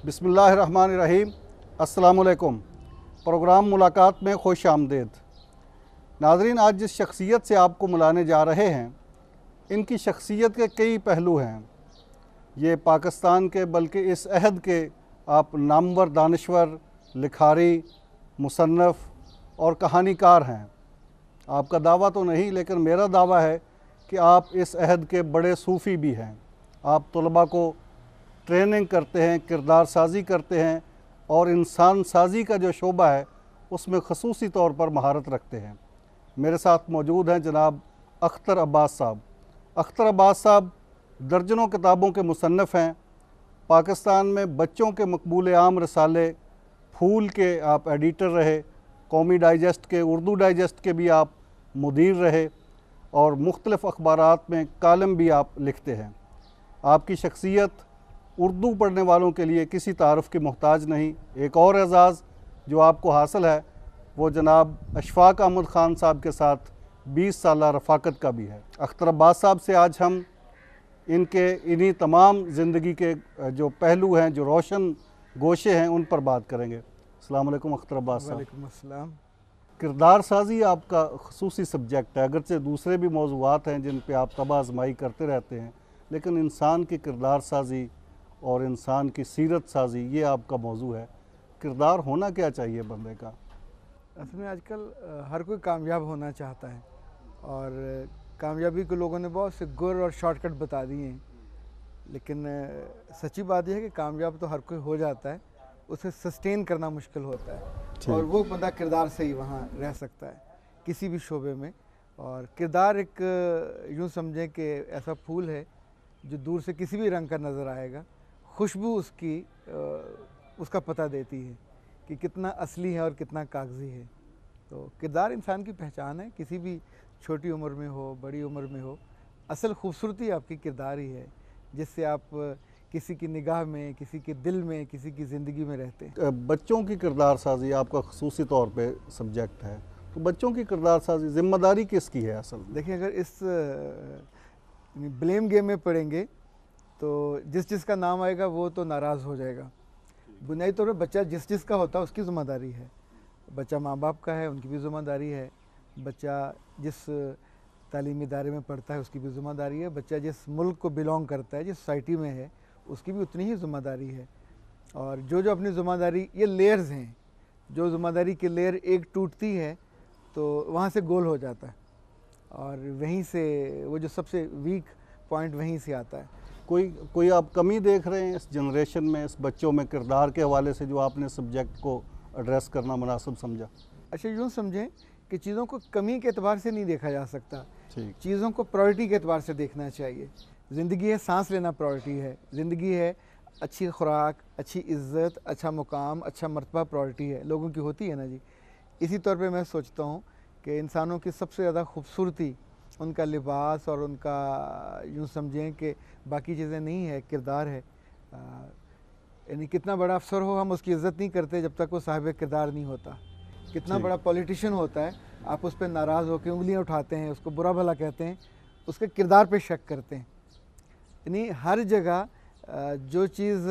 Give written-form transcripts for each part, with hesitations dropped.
बिस्मिल्लाहिर्रहमानिर्रहीम। अस्सलामुअलैकुम। प्रोग्राम मुलाकात में खुश आमदीद। नाज़रीन, आज जिस शख्सियत से आपको मिलाने जा रहे हैं, इनकी शख्सियत के कई पहलू हैं। ये पाकिस्तान के बल्कि इस अहद के आप नामवर दानिश्वर, लिखारी, मुसन्नफ़ और कहानीकार हैं। आपका दावा तो नहीं, लेकिन मेरा दावा है कि आप इस अहद के बड़े सूफ़ी भी हैं। आप तलबा को ट्रेनिंग करते हैं, किरदार साजी करते हैं और इंसान साजी का जो शोबा है उसमें ख़ुसूसी तौर पर महारत रखते हैं। मेरे साथ मौजूद हैं जनाब अख्तर अब्बास साहब। अख्तर अब्बास साहब दर्जनों किताबों के मुसन्नफ़ हैं। पाकिस्तान में बच्चों के मकबूल आम रसाले फूल के आप एडिटर रहे, कौमी डाइजेस्ट के, उर्दू डाइजेस्ट के भी आप मुदीर रहे और मुख्तलिफ़ अखबारात में कालम भी आप लिखते हैं। आपकी शख्सियत उर्दू पढ़ने वालों के लिए किसी तारुफ़ की मोहताज नहीं। एक और एज़ाज़ जो आपको हासिल है वो जनाब अशफाक अहमद ख़ान साहब के साथ 20 साला रफ़ाकत का भी है। अख्तर अब्बास साहब से आज हम इनके इन्हीं तमाम ज़िंदगी के जो पहलू हैं, जो रोशन गोशे हैं, उन पर बात करेंगे। अस्सलाम वालेकुम अख्तर अब्बास साहब। वालेकुम अस्सलाम। किरदार साजी आपका ख़ुसूसी सब्जेक्ट है। अगरचे दूसरे भी मौज़ूआत हैं जिन पे आप तबाह आज़माई करते रहते हैं, लेकिन इंसान की किरदार साजी और इंसान की सीरत साजी ये आपका मौजू है। किरदार होना क्या चाहिए बंदे का? असल में आजकल हर कोई कामयाब होना चाहता है और कामयाबी को लोगों ने बहुत से गुर और शॉर्टकट बता दिए हैं, लेकिन सच्ची बात यह है कि कामयाब तो हर कोई हो जाता है, उसे सस्टेन करना मुश्किल होता है और वो बंदा किरदार से ही वहाँ रह सकता है किसी भी शोबे में। और किरदार एक यूँ समझें कि ऐसा फूल है जो दूर से किसी भी रंग का नज़र आएगा, खुशबू उसकी उसका पता देती है कि कितना असली है और कितना कागज़ी है। तो किरदार इंसान की पहचान है, किसी भी छोटी उम्र में हो, बड़ी उम्र में हो, असल खूबसूरती आपकी किरदार ही है जिससे आप किसी की निगाह में, किसी के दिल में, किसी की ज़िंदगी में रहते हैं। बच्चों की किरदार साजी आपका ख़ुसूसी तौर पे सब्जेक्ट है, तो बच्चों की किरदार साजी ज़िम्मेदारी किसकी है असल में? देखिए, अगर इस ब्लेम गेम में पड़ेंगे तो जिसका नाम आएगा वो तो नाराज़ हो जाएगा। बुनियादी तौर पर बच्चा जिसका होता है उसकी ज़िम्मेदारी है। बच्चा माँ बाप का है, उनकी भी ज़िम्मेदारी है। बच्चा जिस तालीमी इदारे में पढ़ता है उसकी भी ज़िम्मेदारी है। बच्चा जिस मुल्क को बिलोंग करता है, जिस सोसाइटी में है, उसकी भी उतनी ही ज़िम्मेदारी है। और जो अपनी ज़िम्मेदारी, ये लेयर्स हैं, जो ज़िम्मेदारी की लेयर एक टूटती है तो वहाँ से गोल हो जाता है और वहीं से वो जो सबसे वीक पॉइंट वहीं से आता है। कोई आप कमी देख रहे हैं इस जनरेशन में, इस बच्चों में किरदार के हवाले से, जो आपने सब्जेक्ट को एड्रेस करना मुनासिब समझा? अच्छा, यूँ समझें कि चीज़ों को कमी के एतबार से नहीं देखा जा सकता, चीज़ों को प्रायोरिटी के एतबार से देखना चाहिए। ज़िंदगी है, सांस लेना प्रायोरिटी है। ज़िंदगी है, अच्छी खुराक, अच्छी इज़्ज़त, अच्छा मुकाम, अच्छा मर्तबा प्रायोरिटी है, लोगों की होती है ना जी। इसी तौर पे मैं सोचता हूँ कि इंसानों की सबसे ज़्यादा खूबसूरती उनका लिबास और उनका यूँ समझें कि बाकी चीज़ें नहीं है, किरदार है। यानी कितना बड़ा अफसर हो, हम उसकी इज़्ज़त नहीं करते जब तक वो साहिब किरदार नहीं होता। कितना बड़ा पॉलिटिशियन होता है, आप उस पर नाराज़ होकर उंगलियां उठाते हैं, उसको बुरा भला कहते हैं, उसके किरदार पे शक करते हैं। यानी हर जगह जो चीज़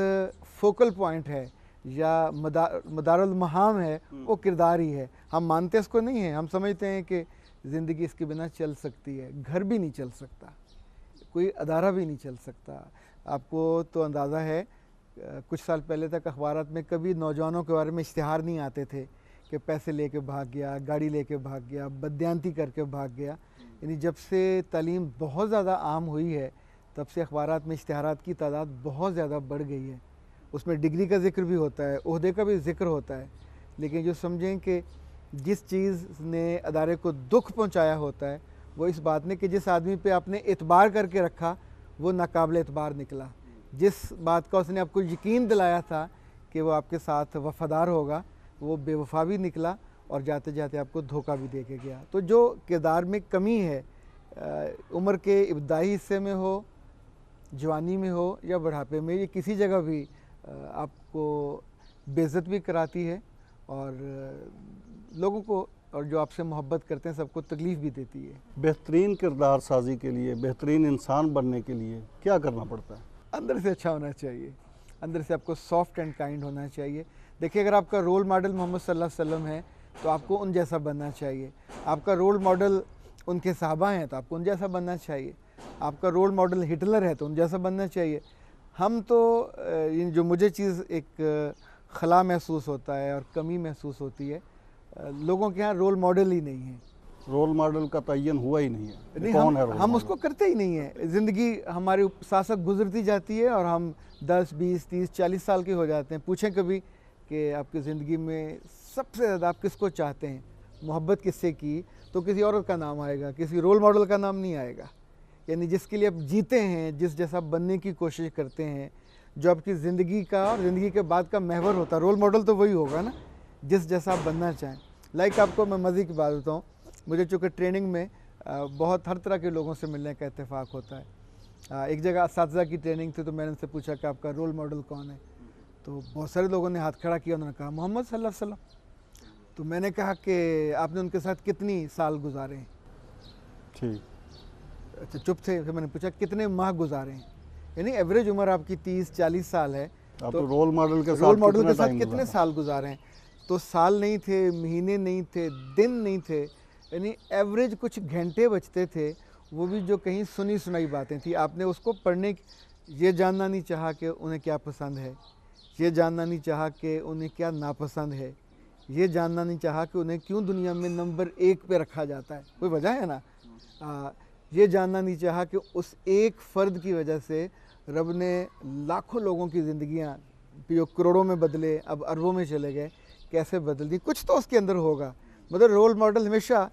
फोकल पॉइंट है या मदारुल महाम है वो किरदार ही है। हम मानते इसको नहीं हैं, हम समझते हैं कि ज़िंदगी इसके बिना चल सकती है, घर भी नहीं चल सकता, कोई अदारा भी नहीं चल सकता। आपको तो अंदाज़ा है कुछ साल पहले तक अखबारात में कभी नौजवानों के बारे में इश्तिहार नहीं आते थे कि पैसे लेके भाग गया, गाड़ी लेके भाग गया, बदयांती करके भाग गया। यानी जब से तालीम बहुत ज़्यादा आम हुई है तब से अखबारात में इश्तिहारात की तादाद बहुत ज़्यादा बढ़ गई है। उसमें डिग्री का ज़िक्र भी होता है, ओहदे का भी ज़िक्र होता है, लेकिन जो समझें कि जिस चीज़ ने अदारे को दुख पहुंचाया होता है वो इस बात ने कि जिस आदमी पे आपने एतबार करके रखा वो नाकाबिल एतबार निकला। जिस बात का उसने आपको यकीन दिलाया था कि वो आपके साथ वफ़ादार होगा, वो बेवफा भी निकला और जाते जाते आपको धोखा भी दे के गया। तो जो किरदार में कमी है, उम्र के इब्तदाई हिस्से में हो, जवानी में हो या बुढ़ापे में, ये किसी जगह भी आपको बेइज्जत भी कराती है और लोगों को और जो आपसे मोहब्बत करते हैं सबको तकलीफ़ भी देती है। बेहतरीन किरदार साजी के लिए, बेहतरीन इंसान बनने के लिए क्या करना पड़ता है? अंदर से अच्छा होना चाहिए। अंदर से आपको सॉफ्ट एंड काइंड होना चाहिए। देखिए, अगर आपका रोल मॉडल मोहम्मद सल्लल्लाहु अलैहि वसल्लम है तो आपको उन जैसा बनना चाहिए। आपका रोल मॉडल उनके सहाबा हैं तो आपको उन जैसा बनना चाहिए। आपका रोल मॉडल हिटलर है तो उन जैसा बनना चाहिए। हम तो जो मुझे चीज़ एक खला महसूस होता है और कमी महसूस होती है, लोगों के यहाँ रोल मॉडल ही नहीं है। रोल मॉडल का तयन हुआ ही नहीं है। नहीं, कौन है रोल हम मॉडल? उसको करते ही नहीं है। ज़िंदगी हमारे साथ साथ गुजरती जाती है और हम 10, 20, 30, 40 साल के हो जाते हैं। पूछें कभी कि आपकी ज़िंदगी में सबसे ज़्यादा आप किसको चाहते हैं, मोहब्बत किससे की, तो किसी औरत का नाम आएगा, किसी रोल मॉडल का नाम नहीं आएगा। यानी जिसके लिए आप जीते हैं, जिस जैसा बनने की कोशिश करते हैं, जो आपकी ज़िंदगी का और ज़िंदगी के बाद का महवर होता है, रोल मॉडल तो वही होगा ना, जिस जैसा आप बनना चाहें। लाइक आपको मैं मज़े की बात बताऊँ, मुझे चूँकि ट्रेनिंग में बहुत हर तरह के लोगों से मिलने का इत्तेफाक होता है। एक जगह असातिज़ा की ट्रेनिंग थी तो मैंने उनसे पूछा कि आपका रोल मॉडल कौन है, तो बहुत सारे लोगों ने हाथ खड़ा किया, उन्होंने कहा मोहम्मद सल्लल्लाहु अलैहि वसल्लम। तो मैंने कहा कि आपने उनके साथ कितनी साल गुजारे हैं? ठीक। अच्छा, चुप थे। फिर मैंने पूछा कितने माह गुजारे हैं? यानी एवरेज उम्र आपकी 30-40 साल है, तो रोल मॉडल के साथ कितने साल गुजारे हैं? तो साल नहीं थे, महीने नहीं थे, दिन नहीं थे, यानी एवरेज कुछ घंटे बचते थे, वो भी जो कहीं सुनी सुनाई बातें थी। आपने उसको पढ़ने, ये जानना नहीं चाहा कि उन्हें क्या पसंद है, ये जानना नहीं चाहा कि उन्हें क्या नापसंद है, ये जानना नहीं चाहा कि उन्हें क्यों दुनिया में नंबर 1 पे रखा जाता है, कोई वजह है ना। ये जानना नहीं चाहा कि उस एक फ़र्द की वजह से रब ने लाखों लोगों की ज़िंदगियाँ जो करोड़ों में बदले, अब अरबों में चले गए, कैसे बदल दी। कुछ तो उसके अंदर होगा। मतलब रोल मॉडल हमेशा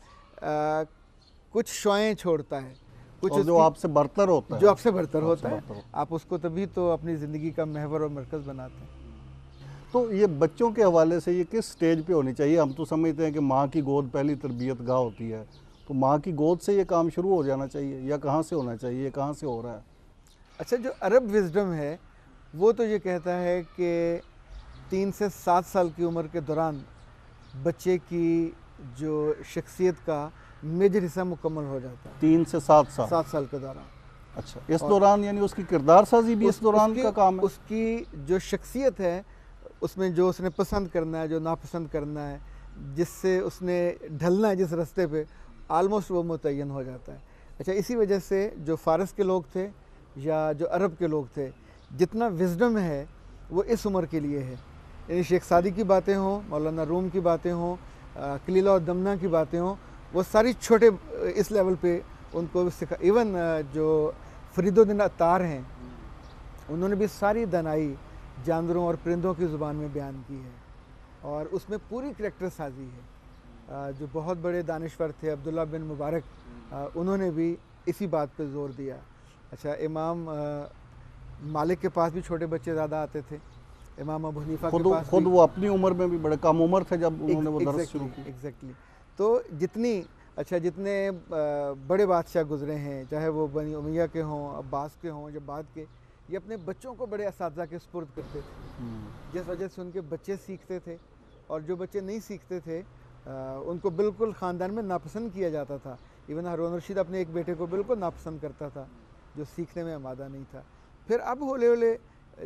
कुछ शॉएँ छोड़ता है, कुछ और जो आपसे बरतर होता है, जो आपसे बरतर होता है, आप उसको तभी तो अपनी ज़िंदगी का महवर और मरकज़ बनाते हैं। तो ये बच्चों के हवाले से ये किस स्टेज पे होनी चाहिए? हम तो समझते हैं कि माँ की गोद पहली तरबियत गाह होती है, तो माँ की गोद से ये काम शुरू हो जाना चाहिए या कहाँ से होना चाहिए, कहाँ से हो रहा है? अच्छा, जो अरब विज़डम है वो तो ये कहता है कि 3 से 7 साल की उम्र के दौरान बच्चे की जो शख्सियत का मेजर हिस्सा मुकम्मल हो जाता है। 3 से 7 साल के दौरान। अच्छा, इस दौरान यानी उसकी किरदार साजी भी इस दौरान का काम है? उसकी जो शख्सियत है, उसमें जो उसने पसंद करना है, जो नापसंद करना है, जिससे उसने ढलना है जिस रास्ते पे, आलमोस्ट वो मुतय्यन हो जाता है। अच्छा, इसी वजह से जो फ़ारस के लोग थे या जो अरब के लोग थे, जितना विज़डम है वो इस उम्र के लिए है। यानी शेख सादी की बातें हों, मौलाना रूम की बातें हों, कलीला और दमना की बातें हों, वो सारी छोटे इस लेवल पे उनको सिखा। इवन जो फरीदुद्दीन अत्तार हैं, उन्होंने भी सारी दानाई जानवरों और परिंदों की ज़ुबान में बयान की है और उसमें पूरी करैक्टर साजी है। जो बहुत बड़े दानिश्वर थे अब्दुल्ला बिन मुबारक, उन्होंने भी इसी बात पे ज़ोर दिया। अच्छा, इमाम मालिक के पास भी छोटे बच्चे ज़्यादा आते थे, इमाम अबू हनीफा के पास खुद वो अपनी उम्र में भी बड़े कम उम्र थे जब उन्होंने वो दर्स शुरू की। एग्जैक्टली। तो जितने बड़े बादशाह गुजरे हैं, चाहे वो बनी उमैया के हों, अब्बास के हों या बाद के, ये अपने बच्चों को बड़े असातिज़ा के सुपुर्द करते थे, जिस वजह से उनके बच्चे सीखते थे, और जो बच्चे नहीं सीखते थे उनको बिल्कुल ख़ानदान में नापसंद किया जाता था। इवन हारून रशीद अपने एक बेटे को बिल्कुल नापसंद करता था जो सीखने में आमादा नहीं था। फिर अब हौले हौले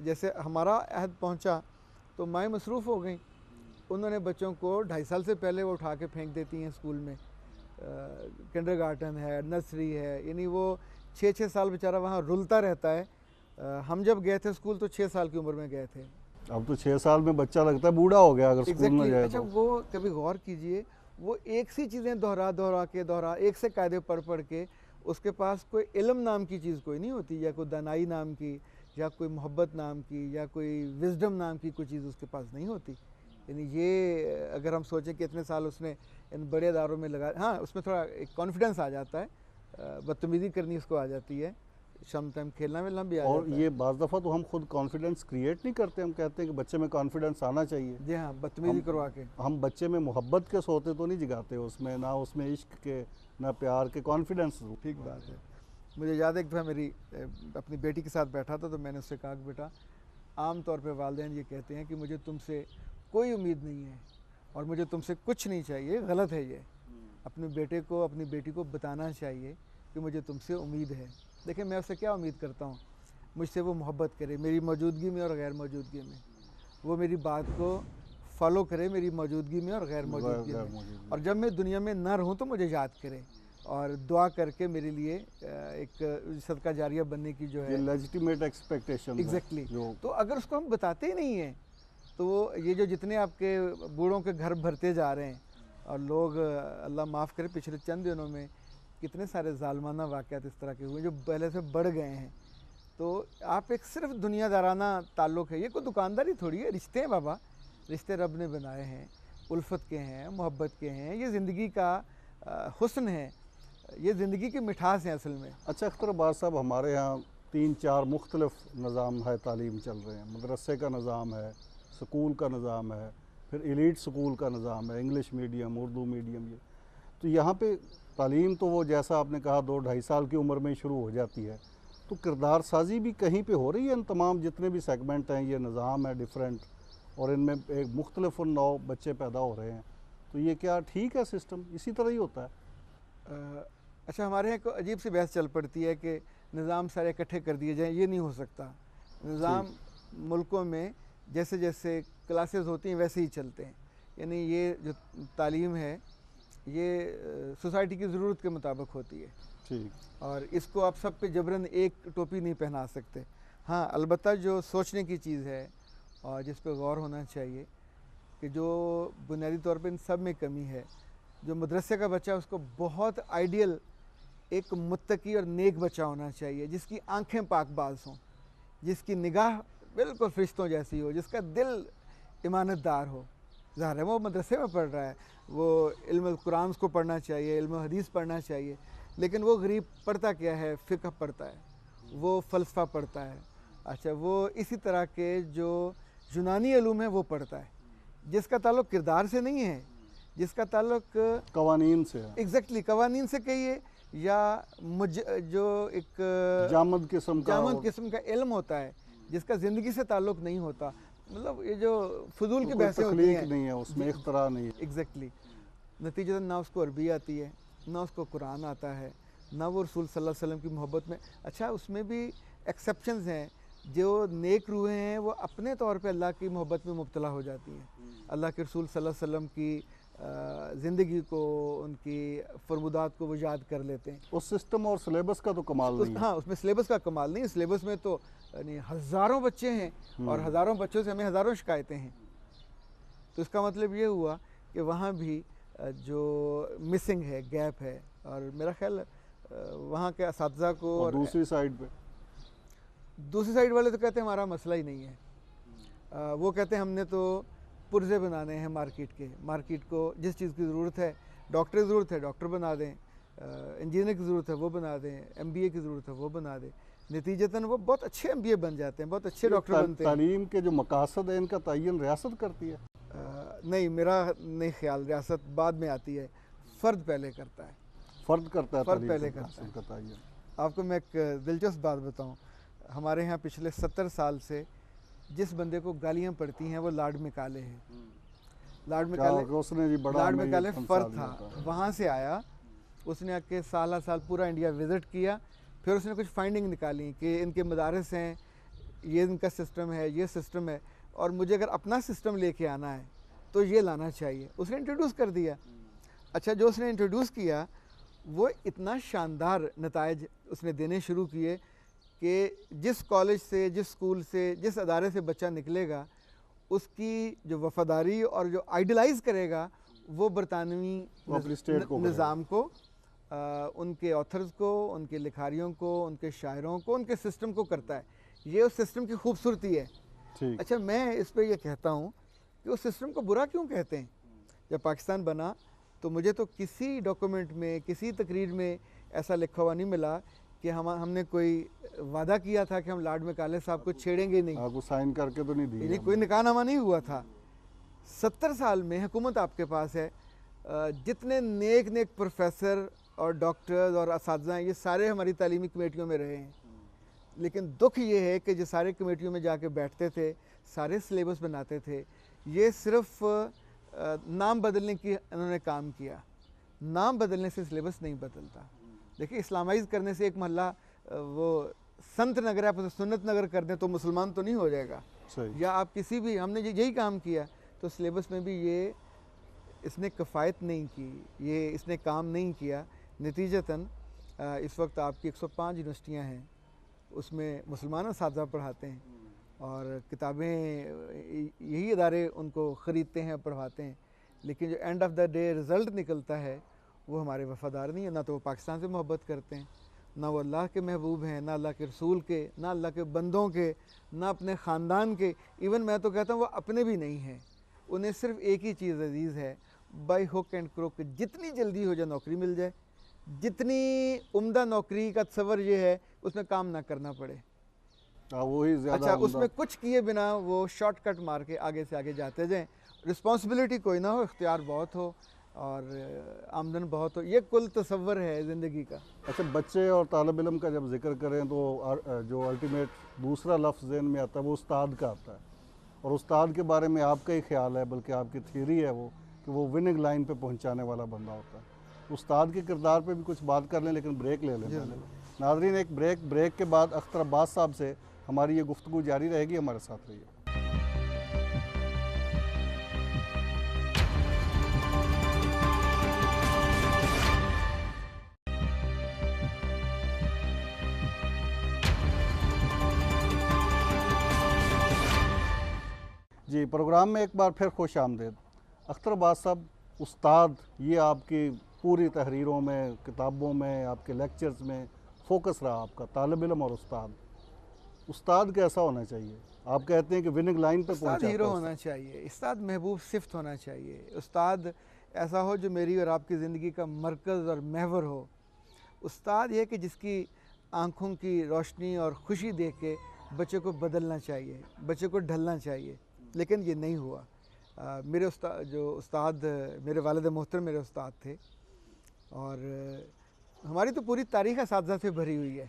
जैसे हमारा अहद पहुंचा तो माएँ मसरूफ़ हो गई, उन्होंने बच्चों को 2.5 साल से पहले वो उठा के फेंक देती हैं स्कूल में। किंडरगार्टन है, नर्सरी है, यानी वो 6-6 साल बेचारा वहाँ रुलता रहता है। हम जब गए थे स्कूल तो 6 साल की उम्र में गए थे। अब तो 6 साल में बच्चा लगता है बूढ़ा हो गया अगर स्कूल में जाए। अच्छा, वो कभी गौर कीजिए, वो एक सी चीज़ें दोहरा एक से कायदे पढ़ के, उसके पास कोई इल्म नाम की चीज़ कोई नहीं होती, या कोई दानाई नाम की, या कोई मोहब्बत नाम की, या कोई विजडम नाम की कोई चीज़ उसके पास नहीं होती। यानी ये अगर हम सोचें कि इतने साल उसने इन बड़े इदारों में लगा, हाँ उसमें थोड़ा एक कॉन्फिडेंस आ जाता है, बदतमीज़ी करनी उसको आ जाती है, शाम टाइम खेलना वेलना भी आ जाता है। और ये बाज़ दफ़ा तो हम खुद कॉन्फिडेंस क्रिएट नहीं करते, हम कहते हैं कि बच्चे में कॉन्फिडेंस आना चाहिए। जी हाँ, बदतमीज़ी करवा के हम बच्चे में मोहब्बत के सोते तो नहीं जगाते, उसमें ना उसमें इश्क के ना प्यार के, कॉन्फिडेंस। ठीक बात है। मुझे याद है एक दफ़ा मेरी अपनी बेटी के साथ बैठा था तो मैंने उससे कहा कि बेटा, आम तौर पे वालिदैन ये कहते हैं कि मुझे तुमसे कोई उम्मीद नहीं है और मुझे तुमसे कुछ नहीं चाहिए, गलत है ये। अपने बेटे को, अपनी बेटी को बताना चाहिए कि मुझे तुमसे उम्मीद है। देखिए, मैं उससे क्या उम्मीद करता हूँ, मुझसे वो मोहब्बत करे मेरी मौजूदगी में और गैर मौजूदगी में, वो मेरी बात को फॉलो करे मेरी मौजूदगी में और गैर मौजूदगी में, और जब मैं दुनिया में ना रहूँ तो मुझे याद करे और दुआ करके मेरे लिए एक सदका जारिया बनने की जो है लेजिटिमेट एक्सपेक्टेशन। एग्जैक्टली। तो अगर उसको हम बताते ही नहीं हैं तो ये जो जितने आपके बूढ़ों के घर भरते जा रहे हैं, और लोग अल्लाह माफ़ करे पिछले चंद दिनों में कितने सारे जालमाना वाक़यात इस तरह के हुए जो पहले से बढ़ गए हैं। तो आप एक सिर्फ दुनियादाराना ताल्लुक़ है, ये कोई दुकानदारी थोड़ी है, रिश्ते हैं बाबा, रिश्ते रब ने बनाए हैं, उल्फत के हैं, मोहब्बत के हैं, ये ज़िंदगी का हुस्न है, ये ज़िंदगी की मिठास है असल में। अच्छा अख्तर अब्बास साहब, हमारे यहाँ 3-4 मुख्तलिफ निज़ाम है, तालीम चल रहे हैं। मदरसे का निज़ाम है, स्कूल का निज़ाम है, फिर एलीट स्कूल का निज़ाम है, इंग्लिश मीडियम, उर्दू मीडियम। ये तो यहाँ पे तालीम तो वो जैसा आपने कहा 2-2.5 साल की उम्र में शुरू हो जाती है, तो किरदार साजी भी कहीं पे हो रही है इन तमाम जितने भी सेगमेंट हैं, ये निज़ाम है डिफरेंट, और इनमें एक मुख्तलिफ नौ बच्चे पैदा हो रहे हैं, तो ये क्या ठीक है सिस्टम? इसी तरह ही होता है? अच्छा, हमारे यहाँ एक अजीब सी बहस चल पड़ती है कि निज़ाम सारे इकट्ठे कर दिए जाएँ, ये नहीं हो सकता। निज़ाम मुल्कों में जैसे जैसे क्लासेस होती हैं वैसे ही चलते हैं, यानी ये जो तालीम है ये सोसाइटी की ज़रूरत के मुताबिक होती है। ठीक। और इसको आप सब पे जबरन एक टोपी नहीं पहना सकते। हाँ, अलबत्ता जो सोचने की चीज़ है और जिस पे गौर होना चाहिए कि जो बुनियादी तौर पे इन सब में कमी है, जो मदरसे का बच्चा है उसको बहुत आइडियल एक मुत्तकी और नेक बच्चा होना चाहिए, जिसकी आंखें पाकबाज हों, जिसकी निगाह बिल्कुल फरिश्तों जैसी हो, जिसका दिल ईमानतदार हो। ज़ाहिर है वो मदरसे में पढ़ रहा है, वो इल्म कुरान को पढ़ना चाहिए, इल्म हदीस पढ़ना चाहिए, लेकिन वो गरीब पढ़ता क्या है? फ़िक़्ह पढ़ता है, वो फ़लसफ़ा पढ़ता है, अच्छा वो इसी तरह के जो यूनानी इल्म है वो पढ़ता है, जिसका ताल्लुक़ किरदार से नहीं है, जिसका ताल्लुक़ कवानीन से है। एग्जैक्टली, कवानीन से कहिए या जो एक जामद किस्म का इल्म होता है जिसका ज़िंदगी से ताल्लुक़ नहीं होता। मतलब ये जो फजूल की बहसें होती हैं, नहीं है उसमें, इख्तरा नहीं है। एग्जैक्टली। नतीजतन ना उसको अरबी आती है, ना उसको कुरान आता है, ना वो रसूल सल्लल्लाहु अलैहि वसल्लम की मोहब्बत में। अच्छा, उसमें भी एक्सेप्शंस हैं, जो नेक रूहें हैं वो अपने तौर पे अल्लाह की मोहब्बत में मुब्तला हो जाती हैं, अल्लाह के रसूल सल्लल्लाहु अलैहि वसल्लम की ज़िंदगी को, उनकी फरमुदात को वो याद कर लेते हैं। उस सिस्टम और सिलेबस का तो कमाल नहीं है। हाँ, उसमें सिलेबस का कमाल नहीं है। सिलेबस में तो यानी हज़ारों बच्चे हैं और हज़ारों बच्चों से हमें हज़ारों शिकायतें हैं। तो इसका मतलब ये हुआ कि वहाँ भी जो मिसिंग है, गैप है, और मेरा ख्याल वहाँ के असातिज़ा को। और दूसरी साइड वाले तो कहते हैं हमारा मसला ही नहीं है। वो कहते हैं हमने तो पुर्जे बनाने हैं मार्केट को जिस चीज़ की ज़रूरत है, डॉक्टर की ज़रूरत है डॉक्टर बना दें, इंजीनियर की ज़रूरत है वो बना दें, MBA की ज़रूरत है वो बना दें। नतीजतन वो बहुत अच्छे MBA बन जाते हैं, बहुत अच्छे डॉक्टर बनते हैं। तालीम के जो मकासद है इनका तयन रियासत करती है? नहीं, मेरा नहीं ख्याल, रियासत बाद में आती है, फ़र्द पहले करता है। फ़र्द पहले करता है। आपको मैं एक दिलचस्प बात बताऊँ, हमारे यहाँ पिछले 70 साल से जिस बंदे को गालियाँ पड़ती हैं वो लार्ड मैकाले हैं। लार्ड मैकाले फ़र्द था, वहाँ से आया, उसने आके साल पूरा इंडिया विज़िट किया, फिर उसने कुछ फाइंडिंग निकाली कि इनके मदारस हैं, ये इनका सिस्टम है, ये सिस्टम है, और मुझे अगर अपना सिस्टम लेके आना है तो ये लाना चाहिए। उसने इंट्रोड्यूस कर दिया। अच्छा, जो उसने इंट्रोड्यूस किया वो इतना शानदार नताइज उसने देने शुरू किए कि जिस कॉलेज से, जिस स्कूल से, जिस अदारे से बच्चा निकलेगा, उसकी जो वफ़ादारी और जो आइडलाइज़ करेगा वो बरतानवी निज़ाम को, उनके ऑथर्स को, उनके लिखारियों को, उनके शायरों को, उनके सिस्टम को करता है। ये उस सिस्टम की खूबसूरती है। अच्छा, मैं इस पर यह कहता हूँ कि उस सिस्टम को बुरा क्यों कहते हैं? जब पाकिस्तान बना तो मुझे तो किसी डॉक्यूमेंट में, किसी तकरीर में ऐसा लिखा हुआ नहीं मिला कि हमने कोई वादा किया था कि हम लॉर्ड मैकाले साहब को छेड़ेंगे नहीं। आपको साइन करके तो नहीं दिया? कोई निकाहनामा नहीं हुआ था। 70 साल में हुकूमत आपके पास है, जितने नेक प्रोफेसर और डॉक्टर्स और असातिज़ा ये सारे हमारी तालीमी कमेटियों में रहे हैं, लेकिन दुख ये है कि जो सारे कमेटियों में जाके बैठते थे, सारे सिलेबस बनाते थे, ये सिर्फ नाम बदलने की उन्होंने काम किया। नाम बदलने से सिलेबस नहीं बदलता। देखिए, इस्लामाइज़ करने से एक महल्ला वो संत नगर है, आप उसे सुन्नत नगर कर दें तो मुसलमान तो नहीं हो जाएगा। सही। या आप किसी भी, हमने यही काम किया, तो सिलेबस में भी ये इसने किफ़ायत नहीं की, ये इसने काम नहीं किया। नतीजतन इस वक्त आपकी 105 यूनिवर्सिटियाँ हैं, उसमें मुसलमान असातिज़ा पढ़ाते हैं और किताबें यही इदारे उनको ख़रीदते हैं, पढ़वाते हैं, लेकिन जो end of the day result निकलता है वो हमारे वफ़ादार नहीं है। ना तो वो पाकिस्तान से मोहब्बत करते हैं, ना वो अल्लाह के महबूब हैं, ना अल्लाह के रसूल के, ना अल्लाह के बंदों के, ना अपने ख़ानदान के। इवन मैं तो कहता हूँ वो अपने भी नहीं हैं। उन्हें सिर्फ़ एक ही चीज़ अजीज़ है, बाई हुक एंड क्रोक, जितनी जल्दी हो जाए नौकरी मिल जाए, जितनी उम्दा नौकरी का तस्वर ये है उसमें काम ना करना पड़े। वही ज़्यादा अच्छा, उसमें कुछ किए बिना वो शॉर्टकट मार के आगे से आगे जाते जाएं, रिस्पॉन्सिबिलिटी कोई ना हो, इख्तियार बहुत हो और आमदन बहुत हो, ये कुल तस्वर है ज़िंदगी का। अच्छा, बच्चे और तालिब इल्म का जब जिक्र करें तो जो अल्टीमेट दूसरा लफ्ज़ ज़हन में आता है वो उस्ताद का आता है, और उस्ताद के बारे में आपका ही ख्याल है, बल्कि आपकी थ्योरी है वो, कि वो विनिंग लाइन पे पहुंचाने वाला बंदा होता है। उस्ताद के किरदार पे भी कुछ बात कर लें, लेकिन ब्रेक ले लें पहले। नाज़रीन, एक ब्रेक के बाद अख्तर अब्बास साहब से हमारी ये गुफ्तगू जारी रहेगी, हमारे साथ रहिए। जी, प्रोग्राम में एक बार फिर खुश आमदेद। अख्तर अब्बास साहब, उस्ताद, ये आपकी पूरी तहरीरों में, किताबों में, आपके लेक्चर्स में फ़ोकस रहा आपका, तालिब इल्म और उस्ताद। उस्ताद कैसा होना चाहिए? आप कहते हैं कि विनिंग लाइन पे उस्ताद पहुंचाता हीरो होना चाहिए, उस्ताद महबूब सिफ्त होना चाहिए, उस्ताद ऐसा हो जो मेरी और आपकी ज़िंदगी का मरकज़ और महवर हो। उस्ताद ये कि जिसकी आँखों की रोशनी और खुशी देख के बच्चे को बदलना चाहिए, बच्चे को ढलना चाहिए, लेकिन ये नहीं हुआ। मेरे उस्ताद मेरे वालिद मोहतरम मेरे उस्ताद थे, और हमारी तो पूरी तारीख़ असातिज़ा से भरी हुई है,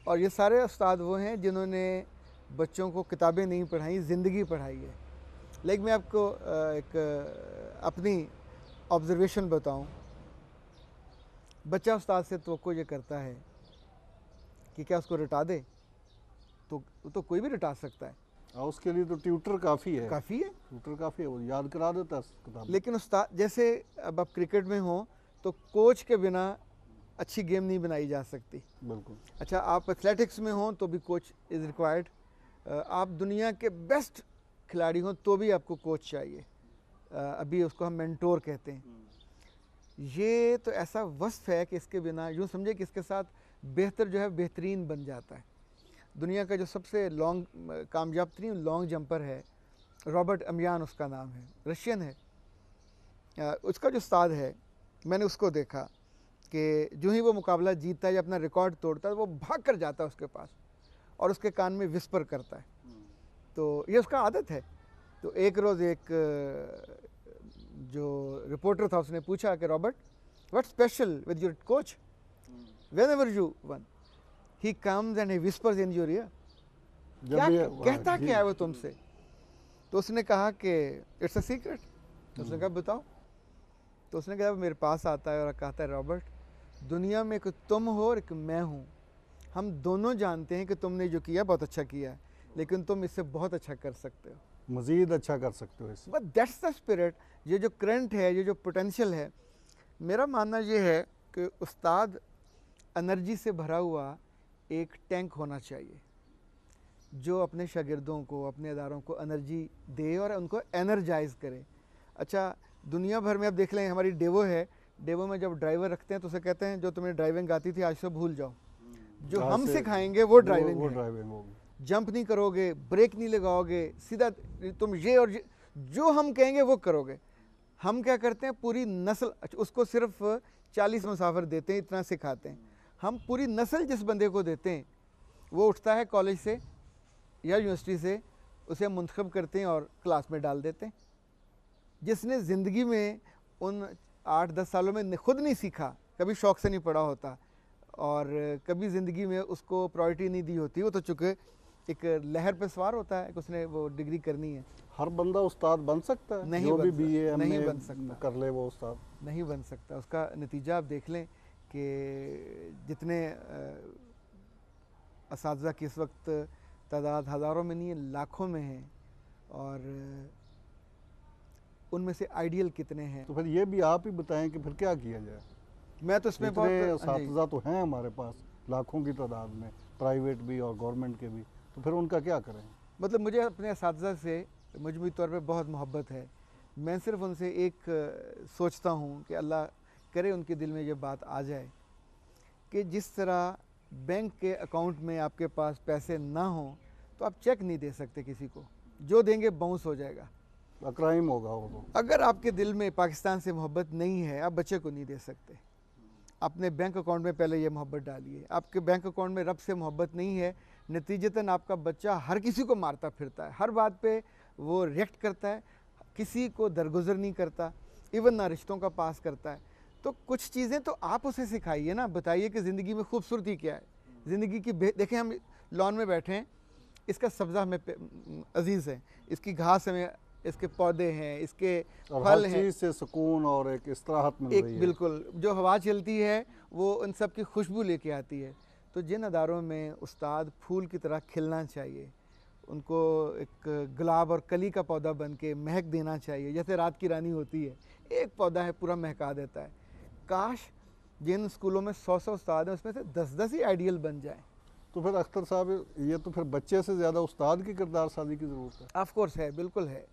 और ये सारे उस्ताद वो हैं जिन्होंने बच्चों को किताबें नहीं पढ़ाई, ज़िंदगी पढ़ाई है। लेकिन मैं आपको एक अपनी ऑब्ज़र्वेशन बताऊं, बच्चा उस्ताद से तवक्को ये करता है कि क्या उसको रटा दे, तो कोई भी रटा सकता है। उसके लिए तो ट्यूटर काफ़ी है, ट्यूटर काफ़ी है, वो याद करा देता है किताब। लेकिन उस्ताद, जैसे अब आप क्रिकेट में हो तो कोच के बिना अच्छी गेम नहीं बनाई जा सकती। बिल्कुल। अच्छा, आप एथलेटिक्स में हो तो भी कोच इज़ रिक्वायर्ड। आप दुनिया के बेस्ट खिलाड़ी हो तो भी आपको कोच चाहिए। अभी उसको हम मेंटोर कहते हैं। ये तो ऐसा वस्फ है कि इसके बिना यूँ समझे कि इसके साथ बेहतर जो है बेहतरीन बन जाता है। दुनिया का जो सबसे कामयाब तरीन लॉन्ग जंपर है, रॉबर्ट अमियान उसका नाम है, रशियन है। उसका जो उस्ताद है, मैंने उसको देखा कि जो ही वो मुकाबला जीतता है या अपना रिकॉर्ड तोड़ता है, वो भाग कर जाता है उसके पास और उसके कान में विस्पर करता है। तो ये उसका आदत है। तो एक रोज़ एक जो रिपोर्टर था उसने पूछा कि Robert, what special with your coach whenever you one, he comes and he whispers in your year. क्या कहता क्या है वो तुमसे? तो उसने कहा कि इट्स अ सीक्रेट। तो उसने कहा बताओ। तो उसने कहा मेरे पास आता है और कहता है, रॉबर्ट, दुनिया में एक तुम हो और एक मैं हूँ, हम दोनों जानते हैं कि तुमने जो किया बहुत अच्छा किया है, लेकिन तुम इससे बहुत अच्छा कर सकते हो, मज़ीद अच्छा कर सकते हो इससे। But that's the spirit. ये जो करंट है, ये जो पोटेंशियल है, मेरा मानना ये है कि उस्ताद एनर्जी से भरा हुआ एक टैंक होना चाहिए जो अपने शागिर्दों को, अपने अदारों को एनर्जी दे और उनको एनर्जाइज करे। अच्छा, दुनिया भर में अब देख लें, हमारी डेवो है, डेवो में जब ड्राइवर रखते हैं तो उसे कहते हैं जो तुम्हें ड्राइविंग आती थी आज से भूल जाओ, जो हम सिखाएंगे वो ड्राइविंग होगी। जंप नहीं करोगे, ब्रेक नहीं लगाओगे, सीधा तुम ये और जो हम कहेंगे वो करोगे। हम क्या करते हैं, पूरी नस्ल, उसको सिर्फ 40 मुसाफिर देते हैं, इतना सिखाते हैं। हम पूरी नस्ल जिस बंदे को देते हैं, वो उठता है कॉलेज से या यूनिवर्सिटी से, उसे मुंतखब करते हैं और क्लास में डाल देते हैं। जिसने ज़िंदगी में उन 8-10 सालों में खुद नहीं सीखा, कभी शौक़ से नहीं पढ़ा होता और कभी ज़िंदगी में उसको प्रायोरिटी नहीं दी होती, वो तो चूँकि एक लहर पे सवार होता है कि उसने वो डिग्री करनी है। हर बंदा उस्ताद बन सकता है? नहीं, नहीं बन सकता, कर ले वो उस्ताद नहीं बन सकता। उसका नतीजा आप देख लें कि जितने असातिज़ा की इस वक्त तादाद हज़ारों में नहीं है, लाखों में है, और उनमें से आइडियल कितने हैं। तो फिर ये भी आप ही बताएं कि फिर क्या किया जाए। मैं तो इसमें इतने बहुत असातिज़ा तो हैं हमारे पास लाखों की तादाद में, प्राइवेट भी और गवर्नमेंट के भी, तो फिर उनका क्या करें। मतलब मुझे अपने असातिज़ा से मजमूई तौर पे बहुत मोहब्बत है। मैं सिर्फ उनसे एक सोचता हूँ कि अल्लाह करे उनके दिल में ये बात आ जाए कि जिस तरह बैंक के अकाउंट में आपके पास पैसे ना हों तो आप चेक नहीं दे सकते किसी को, जो देंगे बाउंस हो जाएगा, क्राइम होगा वो तो। अगर आपके दिल में पाकिस्तान से मोहब्बत नहीं है, आप बच्चे को नहीं दे सकते। अपने बैंक अकाउंट में पहले ये मोहब्बत डालिए। आपके बैंक अकाउंट में रब से मोहब्बत नहीं है, नतीजतन आपका बच्चा हर किसी को मारता फिरता है, हर बात पे वो रिएक्ट करता है, किसी को दरगुजर नहीं करता, इवन ना रिश्तों का पास करता है। तो कुछ चीज़ें तो आप उसे सिखाइए ना, बताइए कि ज़िंदगी में खूबसूरती क्या है, ज़िंदगी की देखें हम लॉन में बैठे हैं, इसका सब्ज़ा हमें अजीज़ है, इसकी घास हमें, इसके पौधे हैं, इसके फल हैं, से सुकून और एक इस्तराहत मिल रही है। बिल्कुल जो हवा चलती है वो उन सब की खुशबू लेके आती है। तो जिन अदारों में उस्ताद फूल की तरह खिलना चाहिए, उनको एक गुलाब और कली का पौधा बन के महक देना चाहिए, जैसे रात की रानी होती है, एक पौधा है पूरा महका देता है। काश जिन स्कूलों में 100 उस्ताद हैं उसमें से 10 ही आइडियल बन जाए। तो फिर अख्तर साहब ये तो फिर बच्चे से ज़्यादा उस्ताद की किरदार साजी की ज़रूरत है। ऑफ कोर्स है, बिल्कुल है।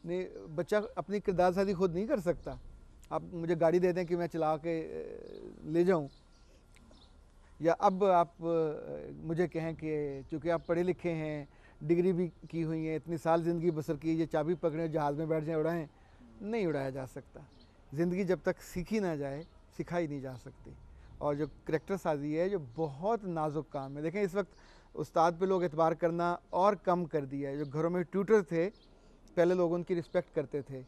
नहीं, बच्चा अपनी किरदार साजी खुद नहीं कर सकता। आप मुझे गाड़ी दे दें कि मैं चला के ले जाऊं, या अब आप मुझे कहें कि चूँकि आप पढ़े लिखे हैं, डिग्री भी की हुई है, इतनी साल ज़िंदगी बसर की, ये चाबी पकड़े जहाज़ में बैठ जाए उड़ाएं, नहीं उड़ाया जा सकता। ज़िंदगी जब तक सीखी ना जाए सिखाई नहीं जा सकती। और जो करैक्टर साजी है जो बहुत नाजुक काम है। देखें इस वक्त उस्ताद पे लोग एतबार करना और कम कर दिया है। जो घरों में ट्यूटर थे पहले लोग उनकी रिस्पेक्ट करते थे,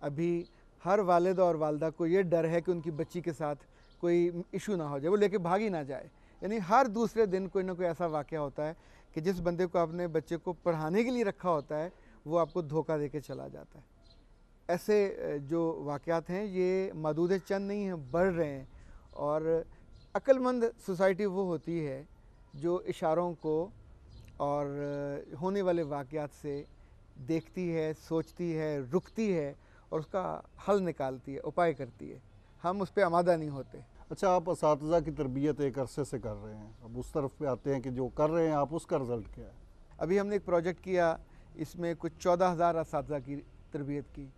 अभी हर वालिद और वालदा को ये डर है कि उनकी बच्ची के साथ कोई इशू ना हो जाए, वो लेके भाग ही ना जाए। यानी हर दूसरे दिन कोई ना कोई ऐसा वाक़या होता है कि जिस बंदे को आपने बच्चे को पढ़ाने के लिए रखा होता है वो आपको धोखा दे के चला जाता है। ऐसे जो वाक़यात हैं ये मदूद चंद नहीं हैं, बढ़ रहे हैं। और अक्लमंद सोसाइटी वो होती है जो इशारों को और होने वाले वाक़यात से देखती है, सोचती है, रुकती है और उसका हल निकालती है, उपाय करती है। हम उस पर आमादा नहीं होते। अच्छा, आप असातिज़ा की तरबियत एक अरसे से कर रहे हैं, अब उस तरफ पे आते हैं कि जो कर रहे हैं आप, उसका रिज़ल्ट क्या है। अभी हमने एक प्रोजेक्ट किया, इसमें कुछ 14,000 असातिज़ा की तरबियत की।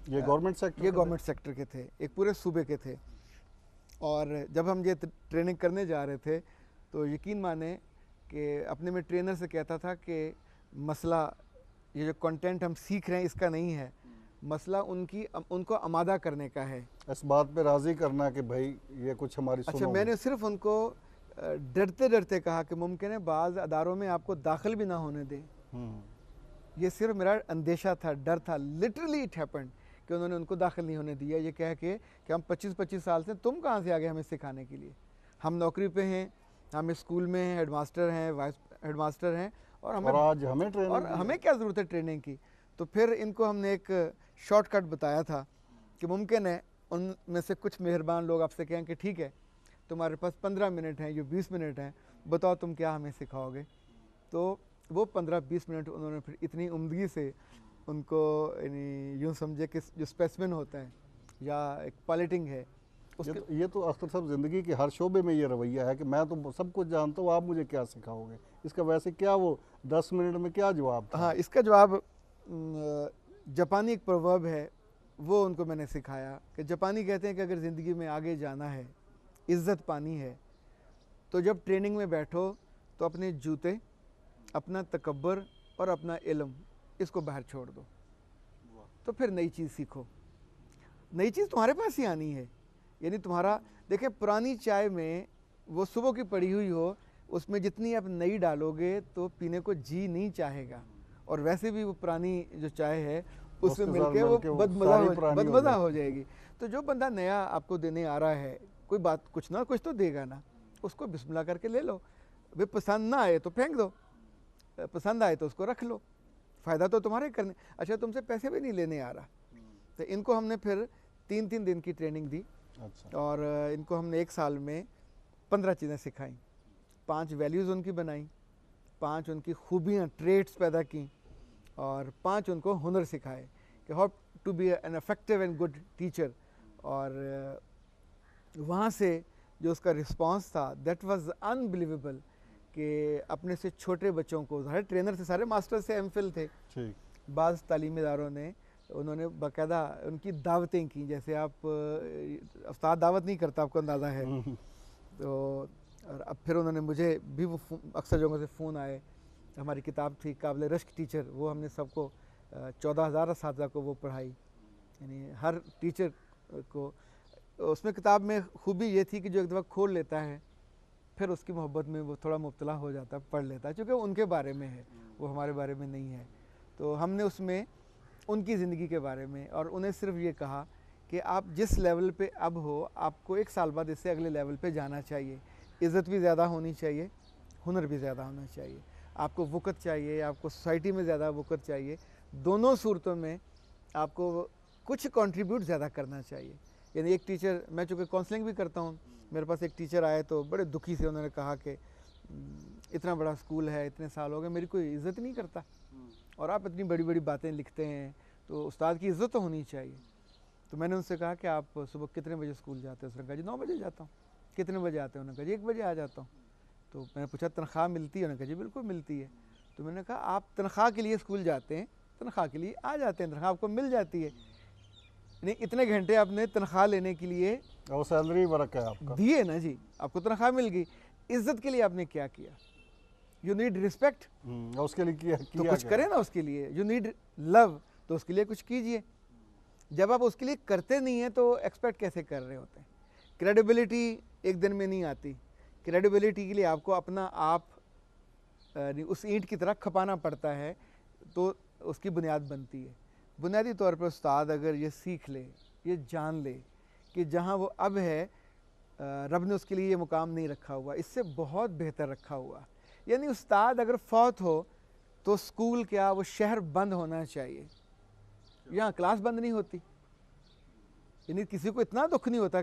ये गवर्नमेंट सेक्टर, ये गवर्नमेंट सेक्टर के थे, एक पूरे सूबे के थे। और जब हम ये ट्रेनिंग करने जा रहे थे तो यकीन माने कि अपने में ट्रेनर से कहता था कि मसला ये जो कंटेंट हम सीख रहे हैं इसका नहीं है, मसला उनको आमादा करने का है, इस बात पे राज़ी करना कि भाई ये कुछ हमारी अच्छा, मैंने सिर्फ उनको डरते डरते कहा कि मुमकिन है बाज़ अदारों में आपको दाखिल भी ना होने दें। ये सिर्फ मेरा अंदेशा था, डर था। लिटरली इट हैपेंड कि उन्होंने उनको दाखिल नहीं होने दिया, ये कह के कि हम 25-25 साल से, तुम कहाँ से आ गए हमें सिखाने के लिए, हम नौकरी पे हैं, हम स्कूल में हैं, हेडमास्टर हैं, वाइस हेडमास्टर हैं, और आज हमें ट्रेनिंग, और हमें क्या ज़रूरत है ट्रेनिंग की। तो फिर इनको हमने एक शॉर्टकट बताया था कि मुमकिन है उनमें से कुछ मेहरबान लोग आपसे कहें कि ठीक है तुम्हारे पास 15 मिनट हैं, ये 20 मिनट हैं, बताओ तुम क्या हमें सिखाओगे। तो वो 15-20 मिनट उन्होंने फिर इतनी उम्दगी से उनको यानी यूँ समझे कि जो स्पेसिमेन होता है या एक पॉलिटिंग है ये तो अख्तर साहब ज़िंदगी के हर शोबे में ये रवैया है कि मैं तो सब कुछ जानता हूँ, आप मुझे क्या सिखाओगे। इसका वैसे क्या वो 10 मिनट में क्या जवाब था? हाँ, इसका जवाब जापानी एक प्रोवर्ब है, वो उनको मैंने सिखाया कि जापानी कहते हैं कि अगर ज़िंदगी में आगे जाना है, इज़्ज़त पानी है, तो जब ट्रेनिंग में बैठो तो अपने जूते, अपना तकब्बर और अपना इल्म इसको बाहर छोड़ दो, तो फिर नई चीज़ सीखो। नई चीज़ तुम्हारे पास ही आनी है। यानी तुम्हारा देखें पुरानी चाय में वो सुबह की पड़ी हुई हो, उसमें जितनी आप नई डालोगे तो पीने को जी नहीं चाहेगा, और वैसे भी वो पुरानी जो चाय है उसमें मिलके वो बदमज़ा हो जाएगी। तो जो बंदा नया आपको देने आ रहा है, कोई बात कुछ ना कुछ तो देगा ना, उसको बिस्मिल्लाह करके ले लो। वे पसंद ना आए तो फेंक दो, पसंद आए तो उसको रख लो, फ़ायदा तो तुम्हारे करने। अच्छा, तुमसे पैसे भी नहीं लेने आ रहा। तो इनको हमने फिर 3-3 दिन की ट्रेनिंग दी। अच्छा। और इनको हमने 1 साल में 15 चीज़ें सिखाई, 5 वैल्यूज़ उनकी बनाई, 5 उनकी खूबियाँ, ट्रेट्स पैदा की और 5 उनको हुनर सिखाए कि how to be an effective and good teacher. और वहाँ से जो उसका रिस्पांस था दैट वाज अनबिलीवेबल कि अपने से छोटे बच्चों को, सारे ट्रेनर थे, सारे मास्टर से एमफिल थे, बाज़ तालीमी इदारों ने उन्होंने बाकायदा उनकी दावतें की, जैसे आप उस्ताद दावत नहीं करता, आपको अंदाज़ा है। तो और अब फिर उन्होंने मुझे भी वो अक्सर जगहों से फ़ोन आए। हमारी किताब थी काबिल रश्क टीचर, वो हमने सबको 14,000 असातिज़ा को वो पढ़ाई, यानी हर टीचर को। उसमें किताब में खूबी ये थी कि जो एक दफ़ा खोल लेता है फिर उसकी मोहब्बत में वो थोड़ा मुब्तला हो जाता है, पढ़ लेता है, क्योंकि उनके बारे में है, वो हमारे बारे में नहीं है। तो हमने उसमें उनकी ज़िंदगी के बारे में और उन्हें सिर्फ ये कहा कि आप जिस लेवल पे अब हो, आपको 1 साल बाद इससे अगले लेवल पे जाना चाहिए। इज़्ज़त भी ज़्यादा होनी चाहिए, हुनर भी ज़्यादा होना चाहिए, आपको वक़्त चाहिए, आपको सोसाइटी में ज़्यादा वक़्त चाहिए। दोनों सूरतों में आपको कुछ कंट्रीब्यूट ज़्यादा करना चाहिए। यानी एक टीचर, मैं चूँकि काउंसलिंग भी करता हूँ, मेरे पास एक टीचर आए तो बड़े दुखी से उन्होंने कहा कि इतना बड़ा स्कूल है, इतने साल हो गए, मेरी कोई इज़्ज़त नहीं करता और आप इतनी बड़ी बड़ी बातें लिखते हैं, तो उस्ताद की इज़्ज़त तो होनी चाहिए। तो मैंने उनसे कहा कि आप सुबह कितने बजे स्कूल जाते हैं? उसने कहा जी 9 बजे जाता हूँ। कितने बजे आते हैं? उन्होंने कहा जी 1 बजे आ जाता हूँ। तो मैंने पूछा तनख्वाह मिलती है? उन्होंने कहा जी बिल्कुल मिलती है। तो मैंने कहा आप तनख्वाह के लिए स्कूल जाते हैं, तनख्वाह के लिए आ जाते हैं, तनख्वाह आपको मिल जाती है, नहीं इतने घंटे आपने तनख्वाह लेने के लिए और सैलरी वर्क है आपका, दिए ना जी, आपको तनख्वाह मिल गई, इज्जत के लिए आपने क्या किया? यू नीड रिस्पेक्ट, उसके लिए किया तो कुछ करें ना उसके लिए। यू नीड लव, तो उसके लिए कुछ कीजिए। जब आप उसके लिए करते नहीं हैं तो एक्सपेक्ट कैसे कर रहे होते हैं? क्रेडिबिलिटी एक दिन में नहीं आती। क्रेडिबिलिटी के लिए आपको अपना आप उस ईंट की तरह खपाना पड़ता है, तो उसकी बुनियाद बनती है। बुनियादी तौर पर उस्ताद अगर ये सीख ले, ये जान ले कि जहाँ वो अब है रब ने उसके लिए ये मुकाम नहीं रखा हुआ, इससे बहुत बेहतर रखा हुआ। यानी उस्ताद अगर फौत हो तो स्कूल क्या, वो शहर बंद होना चाहिए। यहाँ क्लास बंद नहीं होती, यानी किसी को इतना दुख नहीं होता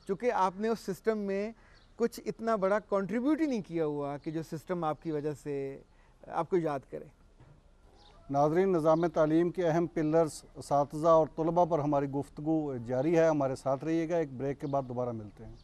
चूँकि आपने उस सिस्टम में कुछ इतना बड़ा कंट्रीब्यूट ही नहीं किया हुआ कि जो सिस्टम आपकी वजह से आपको याद करे। नाज़रीन, निज़ाम तालीम के अहम पिलर्स, असातिज़ा और तलबा पर हमारी गुफ्तगू जारी है। हमारे साथ रहिएगा। एक ब्रेक के बाद दोबारा मिलते हैं।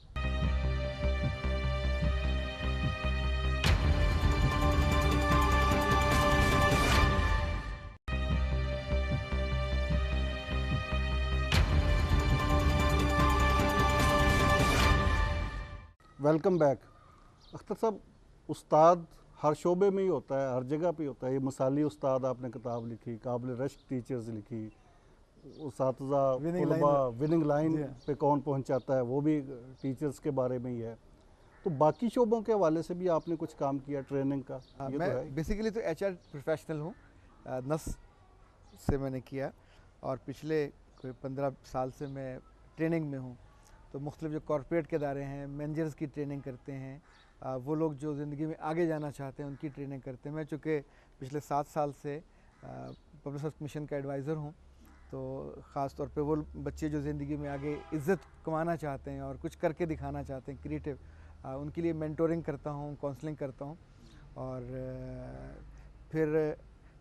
Welcome back. अख्तर साहब, उस्ताद हर शोबे में ही होता है, हर जगह पे होता है। ये मिसाली उस्ताद आपने किताब लिखी, काबिल रश्क टीचर्स लिखी, उस्तातिज़ा तलबा विनिंग लाइन पे कौन पहुंचाता है, वो भी टीचर्स के बारे में ही है। तो बाकी शोबों के हवाले से भी आपने कुछ काम किया ट्रेनिंग का? मैं बेसिकली तो HR प्रोफेशनल हूँ, नस से मैंने किया, और पिछले कोई 15 साल से मैं ट्रेनिंग में हूँ। तो मुख्तलिफ जो कॉर्पोरेट के इदारे हैं, मैनेजर्स की ट्रेनिंग करते हैं, वो लोग जो ज़िंदगी में आगे जाना चाहते हैं उनकी ट्रेनिंग करते हैं। मैं चूँकि पिछले 7 साल से पब्लिक सर्विस कमीशन का एडवाइज़र हूँ, तो ख़ास तौर पे वो बच्चे जो ज़िंदगी में आगे इज़्ज़त कमाना चाहते हैं और कुछ करके दिखाना चाहते हैं क्रिएटिव, उनके लिए मेंटोरिंग करता हूँ, काउंसलिंग करता हूँ। और फिर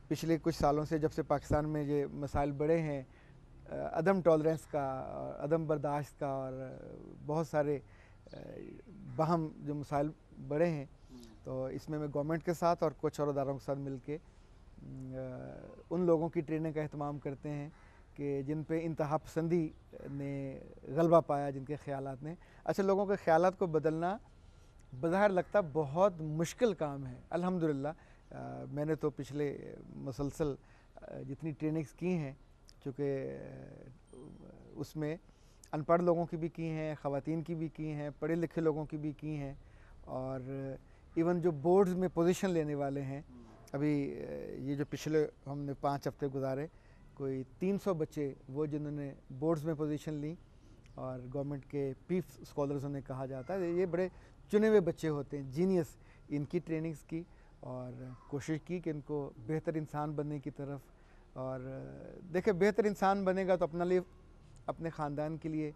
पिछले कुछ सालों से जब से पाकिस्तान में ये मसाइल बढ़े हैं, अदम टॉलरेंस का, अदम बर्दाश्त का, और बहुत सारे बाहम जो मसाइल बढ़े हैं, तो इसमें मैं गवर्नमेंट के साथ और कुछ और इदारों के साथ मिलके उन लोगों की ट्रेनिंग का अहतमाम करते हैं कि जिन पे इंतहा पसंदी ने गलबा पाया, जिनके ख़यालात ने। अच्छा, लोगों के ख़यालात को बदलना बज़ाहिर लगता बहुत मुश्किल काम है। अल्हम्दुलिल्लाह मैंने तो पिछले मुसलसल जितनी ट्रेनिंग्स की हैं, चूँकि उसमें अनपढ़ लोगों की भी की हैं, ख़वातीन की भी की हैं, पढ़े लिखे लोगों की भी की हैं, और इवन जो बोर्ड्स में पोजीशन लेने वाले हैं। अभी ये जो पिछले हमने 5 हफ्ते गुजारे, कोई 300 बच्चे वो जिन्होंने बोर्ड्स में पोजीशन ली, और गवर्नमेंट के पीफ स्कॉलर्स उन्हें कहा जाता है, ये बड़े चुने हुए बच्चे होते हैं, जीनियस। इनकी ट्रेनिंग्स की और कोशिश की कि इनको बेहतर इंसान बनने की तरफ। और देखिए, बेहतर इंसान बनेगा तो अपने लिए, अपने ख़ानदान के लिए,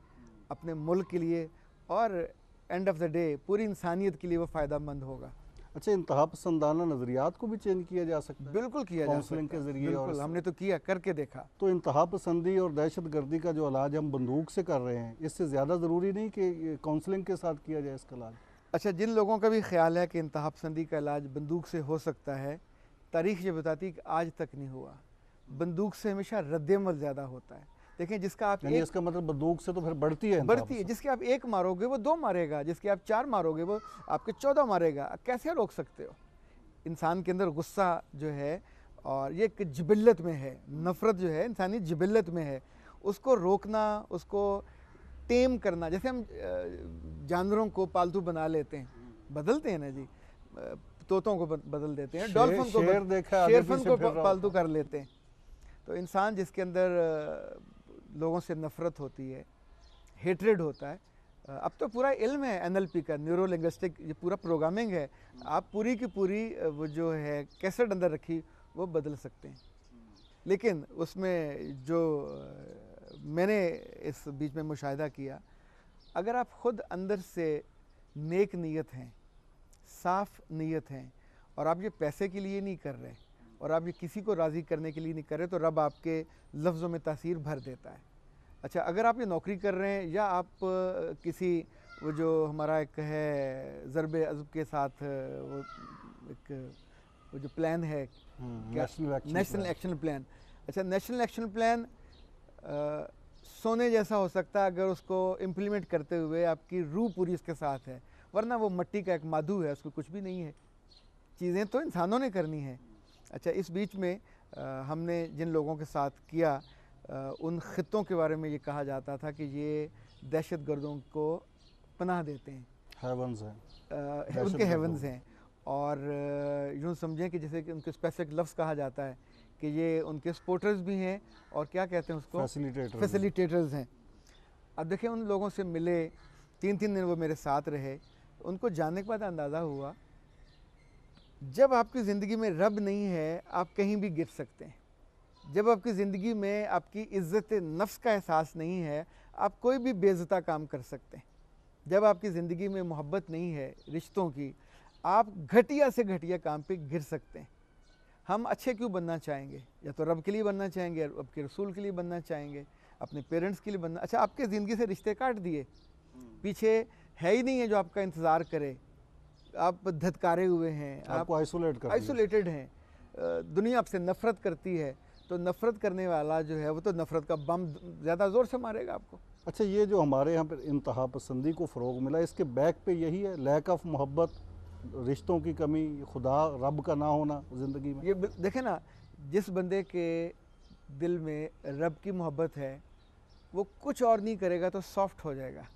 अपने मुल्क के लिए, और एंड ऑफ द डे पूरी इंसानियत के लिए वो फ़ायदा मंद होगा। अच्छा, इंतहा पसंदाना नज़रियात को भी चेंज किया जा सकता है? बिल्कुल किया जा सकता है, काउंसलिंग के ज़रिए? बिल्कुल, हमने तो किया, करके देखा। तो इंतहा पसंदी और दहशत गर्दी का जो इलाज हम बंदूक से कर रहे हैं, इससे ज़्यादा ज़रूरी नहीं कि काउंसलिंग के साथ किया जाए इसका इलाज? अच्छा, जिन लोगों का भी ख्याल है कि इंतहा पसंदी का इलाज बंदूक से हो सकता है, तारीख ये बताती है कि आज तक नहीं हुआ। बंदूक से हमेशा रद्देमल ज़्यादा होता है। देखें, जिसका आप यानी एक इसका मतलब बंदूक से तो फिर बढ़ती है बढ़ती है, जिसके आप एक मारोगे वो 2 मारेगा, जिसके आप 4 मारोगे वो आपके 14 मारेगा। कैसे रोक सकते हो? इंसान के अंदर गुस्सा जो है, और ये एक जिबिल्लत में है, नफ़रत जो है इंसानी जिबिल्लत में है, उसको रोकना, उसको टेम करना। जैसे हम जानवरों को पालतू बना लेते हैं, बदलते हैं ना जी, तोतों को बदल देते हैं, डॉल्फिन को शेरफन को पालतू कर लेते हैं। तो इंसान जिसके अंदर लोगों से नफ़रत होती है, हेट्रेड होता है, अब तो पूरा इल्म है NLP का, न्यूरो लिंग्विस्टिक, ये पूरा प्रोग्रामिंग है। आप पूरी की पूरी वो जो है कैसेट अंदर रखी वो बदल सकते हैं। लेकिन उसमें जो मैंने इस बीच में मुशाहिदा किया, अगर आप ख़ुद अंदर से नेक नीयत हैं, साफ़ नीयत हैं, और आप ये पैसे के लिए नहीं कर रहे और आप ये किसी को राज़ी करने के लिए नहीं कर रहे, तो रब आपके लफ्ज़ों में तासीर भर देता है। अच्छा, अगर आप ये नौकरी कर रहे हैं या आप किसी वो जो हमारा एक है ज़रब अज़ब के साथ वो एक वो जो प्लान है, नेशनल एक्शन प्लान। अच्छा, नेशनल एक्शन प्लान सोने जैसा हो सकता है अगर उसको इम्प्लीमेंट करते हुए आपकी रूह पूरी इसके साथ है, वरना वो मिट्टी का एक माधु है, उसको कुछ भी नहीं है। चीज़ें तो इंसानों ने करनी है। अच्छा, इस बीच में हमने जिन लोगों के साथ किया, उन ख़ित्तों के बारे में ये कहा जाता था कि ये दहशत गर्दों को पनाह देते हैं, हेवन्स हैं, उनके हेवन्स हैं। और यूँ समझें कि जैसे कि उनके स्पेसिफिक लफ्ज़ कहा जाता है कि ये उनके सपोर्टर्स भी हैं, और क्या कहते हैं उसको, फैसिलिटेटर्स हैं। अब देखिए, उन लोगों से मिले, 3-3 दिन वो मेरे साथ रहे, उनको जानने के बाद अंदाज़ा हुआ, जब आपकी ज़िंदगी में रब नहीं है आप कहीं भी गिर सकते हैं। जब आपकी ज़िंदगी में आपकी इज़्ज़त नफ्स का एहसास नहीं है, आप कोई भी बेइज़्ज़ता काम कर सकते हैं। जब आपकी ज़िंदगी में मोहब्बत नहीं है रिश्तों की, आप घटिया से घटिया काम पे गिर सकते हैं। हम अच्छे क्यों बनना चाहेंगे? या तो रब के लिए बनना चाहेंगे, रब के रसूल के लिए बनना चाहेंगे, अपने पेरेंट्स के लिए बनना। अच्छा, आपके ज़िंदगी से रिश्ते काट दिए, पीछे है ही नहीं है जो आपका इंतज़ार करे, आप धत्कारे हुए हैं, आपको आइसोलेटेड हैं, दुनिया आपसे नफ़रत करती है, तो नफ़रत करने वाला जो है वो तो नफ़रत का बम ज़्यादा ज़ोर से मारेगा आपको। अच्छा, ये जो हमारे यहाँ पर इंतहा पसंदी को फ़रोग़ मिला, इसके बैक पे यही है, लैक ऑफ मोहब्बत, रिश्तों की कमी, खुदा रब का ना होना ज़िंदगी में। ये देखें ना, जिस बंदे के दिल में रब की मोहब्बत है, वो कुछ और नहीं करेगा तो सॉफ्ट हो जाएगा,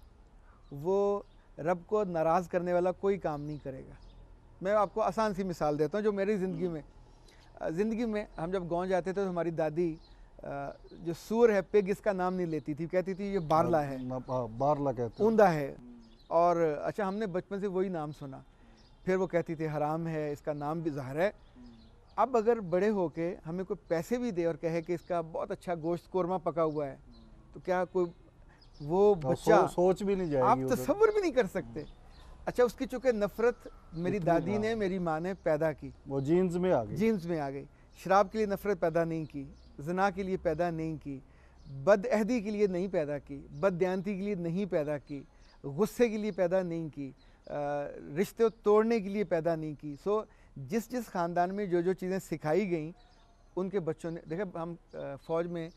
वो रब को नाराज़ करने वाला कोई काम नहीं करेगा। मैं आपको आसान सी मिसाल देता हूँ जो मेरी ज़िंदगी में हम जब गांव जाते थे तो हमारी दादी जो सूर है, पिग, इसका नाम नहीं लेती थी, कहती थी ये बारला है, बारला कहते हैं, ऊंधा है। और अच्छा, हमने बचपन से वही नाम सुना, फिर वो कहती थी हराम है, इसका नाम भी ज़हर है। अब अगर बड़े होके हमें कोई पैसे भी दे और कहे कि इसका बहुत अच्छा गोश्त कोरमा पका हुआ है, तो क्या कोई वो बच्चा सोच भी नहीं जाएगी, आप तसव्वुर भी नहीं कर सकते। अच्छा, उसकी चूँकि नफ़रत मेरी दादी ने, मेरी माँ ने पैदा की, वो जीन्स में आ गई। शराब के लिए नफ़रत पैदा नहीं की, ज़िना के लिए पैदा नहीं की, बदअहदी के लिए नहीं पैदा की, बददियानती के लिए नहीं पैदा की, गुस्से के लिए पैदा नहीं की, रिश्ते तोड़ने के लिए पैदा नहीं की। सो जिस जिस ख़ानदान में जो जो चीज़ें सिखाई गई, उनके बच्चों ने, देखा हम फ़ौज में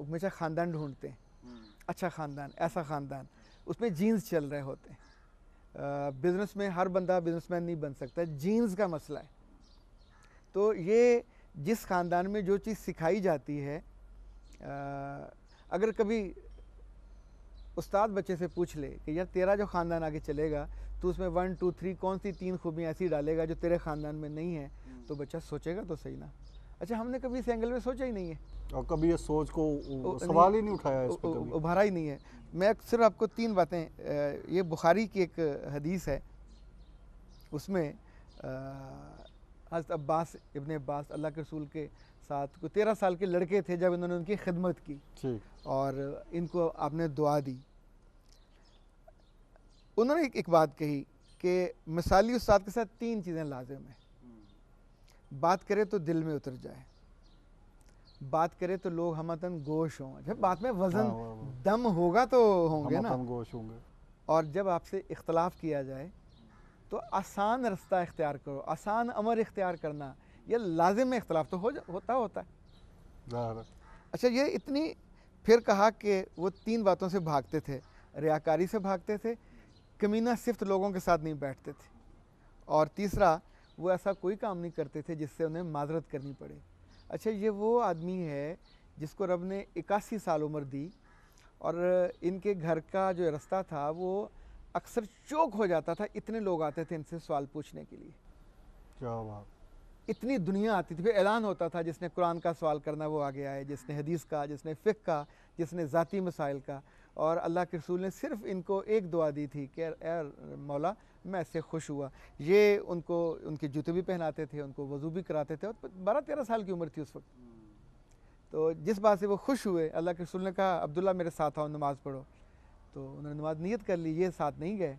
हमेशा ख़ानदान ढूंढते हैं, अच्छा ख़ानदान, ऐसा ख़ानदान, उसमें जीन्स चल रहे होते हैं। बिज़नेस में हर बंदा बिज़नेसमैन नहीं बन सकता, जीन्स का मसला है। तो ये जिस ख़ानदान में जो चीज़ सिखाई जाती है, अगर कभी उस्ताद बच्चे से पूछ ले कि यार तेरा जो ख़ानदान आगे चलेगा, तो उसमें 1 2 3 कौन सी 3 खूबियाँ ऐसी डालेगा जो तेरे ख़ानदान में नहीं है, तो बच्चा सोचेगा तो सही ना। अच्छा, हमने कभी इस एंगल में सोचा ही नहीं है, और कभी ये सोच को सवाल ही नहीं उठाया, इस पे कभी उभारा ही नहीं है। मैं सिर्फ आपको 3 बातें, ये बुखारी की एक हदीस है, उसमें हज़रत अब्बास, इब्ने अब्बास, अल्लाह के रसूल के साथ कोई 13 साल के लड़के थे जब इन्होंने उनकी खिदमत की और इनको आपने दुआ दी। उन्होंने एक बात कही कि मिसाली उस्ताद के साथ 3 चीज़ें लाजिम हैं। बात करे तो दिल में उतर जाए, बात करे तो लोग हमतन गोश हों, जब बात में वज़न दम होगा तो होंगे ना, गोश होंगे। और जब आपसे इख्तलाफ किया जाए तो आसान रास्ता इख्तियार करो, आसान अमर इख्तियार करना, यह लाजिम में इख्तलाफ तो होता है। अच्छा, ये इतनी फिर कहा कि वो 3 बातों से भागते थे, रियाकारी से भागते थे, कमीना सिफ्त लोगों के साथ नहीं बैठते थे, और तीसरा वो ऐसा कोई काम नहीं करते थे जिससे उन्हें माजरत करनी पड़े। अच्छा, ये वो आदमी है जिसको रब ने 81 साल उम्र दी, और इनके घर का जो रास्ता था वो अक्सर चौक हो जाता था, इतने लोग आते थे इनसे सवाल पूछने के लिए। क्या बात, इतनी दुनिया आती थी। फिर ऐलान होता था जिसने कुरान का सवाल करना वो आगे आए, जिसने हदीस का, जिसने फ़िक़्ह का, जिसने ज़ाती मसाइल का। और अल्लाह के रसूल ने सिर्फ इनको एक दुआ दी थी कि ए मौला मैं इससे खुश हुआ। ये उनको उनके जूते भी पहनाते थे, उनको वज़ू भी कराते थे, और 12-13 साल की उम्र थी उस वक्त। तो जिस बात से वो खुश हुए, अल्लाह के रसूल ने कहा अब्दुल्ला मेरे साथ आओ, नमाज़ पढ़ो। तो उन्होंने नमाज नियत कर ली, ये साथ नहीं गए।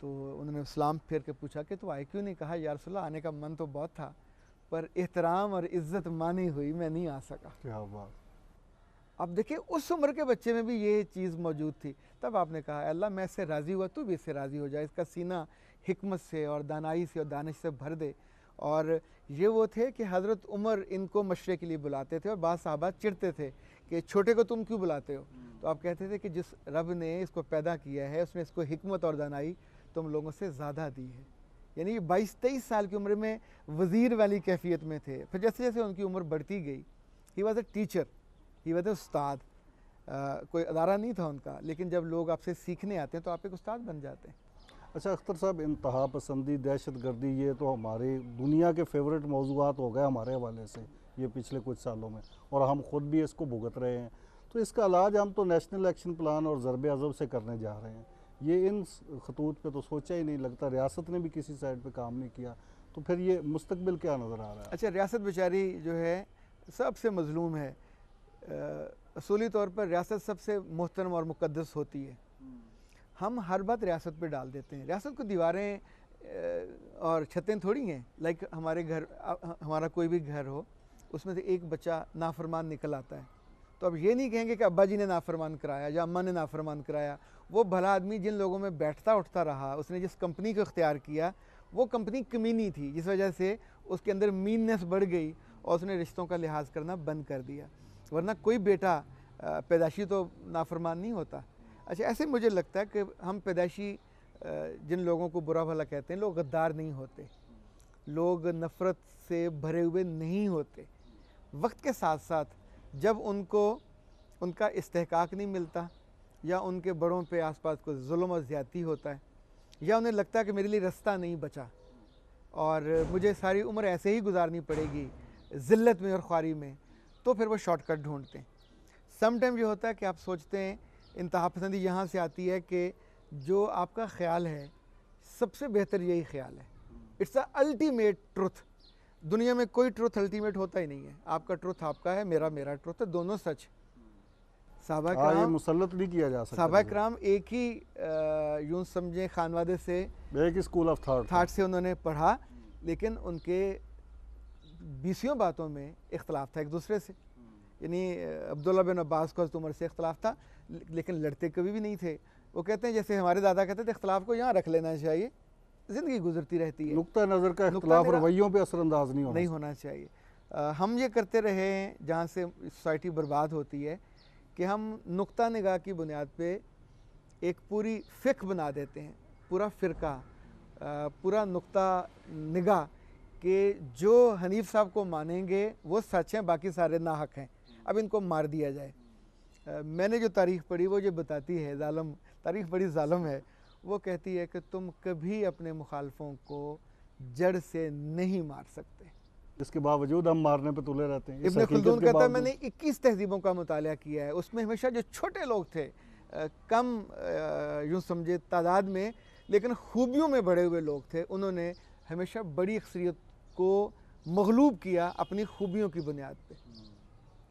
तो उन्होंने सलाम फेर के पूछा कि तो आए क्यों नहीं? कहा या रसूलल्लाह आने का मन तो बहुत था, पर एहतराम और इज़्ज़त मानी हुई, मैं नहीं आ सका। क्या बात। अब देखिए उस उम्र के बच्चे में भी ये चीज़ मौजूद थी। तब आपने कहा अल्लाह मैं इससे राज़ी हुआ, तू भी इससे राज़ी हो जाए, इसका सीना हिकमत से और दानाई से और दानिश से भर दे। और ये वो थे कि हज़रत उमर इनको मशरे के लिए बुलाते थे, और बाद साहबा चिढ़ते थे कि छोटे को तुम क्यों बुलाते हो? तो आप कहते थे कि जिस रब ने इसको पैदा किया है उसने इसको हिकमत और दानाई तुम लोगों से ज़्यादा दी है। यानी 22-23 साल की उम्र में वज़ीर वाली कैफियत में थे। फिर जैसे जैसे उनकी उम्र बढ़ती गई, he was a teacher, he was a उस्ताद। कोई अदारा नहीं था उनका, लेकिन जब लोग आपसे सीखने आते हैं तो आप एक उस्ताद बन जाते हैं। अच्छा अख्तर साहब, इंतहा पसंदी, दहशत गर्दी, ये तो हमारी दुनिया के फेवरेट मौज़ूआत हो गए हमारे हवाले से ये पिछले कुछ सालों में, और हम ख़ुद भी इसको भुगत रहे हैं। तो इसका इलाज हम तो नेशनल एक्शन प्लान और ज़रब अज़ब से करने जा रहे हैं। ये इन खतूत पे तो सोचा ही नहीं, लगता रियासत ने भी किसी साइड पे काम नहीं किया। तो फिर ये मुस्तकबिल क्या नज़र आ रहा है? अच्छा, रियासत बेचारी जो है सबसे मज़लूम है। असूली तौर पर रियासत सबसे मोहतरम और मुक़द्दस होती है। हम हर बात रियासत पे डाल देते हैं। रियासत को दीवारें और छतें थोड़ी हैं। लाइक हमारे घर, हमारा कोई भी घर हो, उसमें से एक बच्चा नाफरमान निकल आता है, तो अब ये नहीं कहेंगे कि अब्बा जी ने नाफरमान कराया या अम्मा ने नाफरमान कराया। वो भला आदमी जिन लोगों में बैठता उठता रहा, उसने जिस कंपनी को इख्तियार किया, वो कंपनी कमीनी थी, जिस वजह से उसके अंदर मीननेस बढ़ गई और उसने रिश्तों का लिहाज करना बंद कर दिया। वरना कोई बेटा पैदाशी तो नाफरमान नहीं होता। अच्छा, ऐसे मुझे लगता है कि हम पैदाशी जिन लोगों को बुरा भला कहते हैं, लोग गद्दार नहीं होते, लोग नफ़रत से भरे हुए नहीं होते। वक्त के साथ साथ जब उनको उनका इस्तेहकाक नहीं मिलता, या उनके बड़ों पे आसपास कोई जुल्म और ज़्यादती होता है, या उन्हें लगता है कि मेरे लिए रास्ता नहीं बचा और मुझे सारी उम्र ऐसे ही गुजारनी पड़ेगी ज़िल्लत में और ख्वारी में, तो फिर वो शॉर्टकट ढूंढते हैं। सम टाइम ये होता है कि आप सोचते हैं, इंतहा पसंदी यहाँ से आती है कि जो आपका ख्याल है सबसे बेहतर यही ख्याल है। It's a ultimate truth. दुनिया में कोई ट्रुथ अल्टीमेट होता ही नहीं है। आपका ट्रुथ आपका है, मेरा मेरा ट्रुथ है, दोनों सच। साहबा कराम मुसल्लत नहीं किया जा सकता। साहबा कराम एक ही यूँ समझें खानवादे से, एक स्कूल ऑफ थाट से उन्होंने पढ़ा, लेकिन उनके 20 बातों में इख्तलाफ था एक दूसरे से। यानी अब्दुल्ला बिन अब्बास को हज़रत उमर से इख्तलाफ था, लेकिन लड़ते कभी भी नहीं थे। वो कहते हैं जैसे हमारे दादा कहते थे, इख्तलाफ को यहाँ रख लेना चाहिए, ज़िंदगी गुजरती रहती है। नुक्ता नज़र का इख्तलाफ रवैयों पे असरअंदाज नहीं होना चाहिए। हम ये करते रहे हैं जहाँ से सोसाइटी बर्बाद होती है कि हम नुक्ता निगाह की बुनियाद पे एक पूरी फ़िक़्ह बना देते हैं, पूरा फ़िरका, पूरा नुक्ता निगाह कि जो हनीफ साहब को मानेंगे वो सच हैं, बाकी सारे नाहक हैं, अब इनको मार दिया जाए। मैंने जो तारीख़ पढ़ी वो ये बताती है, जालिम तारीख़ बड़ी जालिम है। वो कहती है कि तुम कभी अपने मुखालफों को जड़ से नहीं मार सकते, इसके बावजूद हम मारने पे तुले रहते हैं। इब्न खुल्दून कहता है मैंने 21 तहजीबों का मुताला किया है, उसमें हमेशा जो छोटे लोग थे, कम यूँ समझे तादाद में, लेकिन खूबियों में बढ़े हुए लोग थे, उन्होंने हमेशा बड़ी अक्सरियत को मग़लूब किया अपनी खूबियों की बुनियाद पे,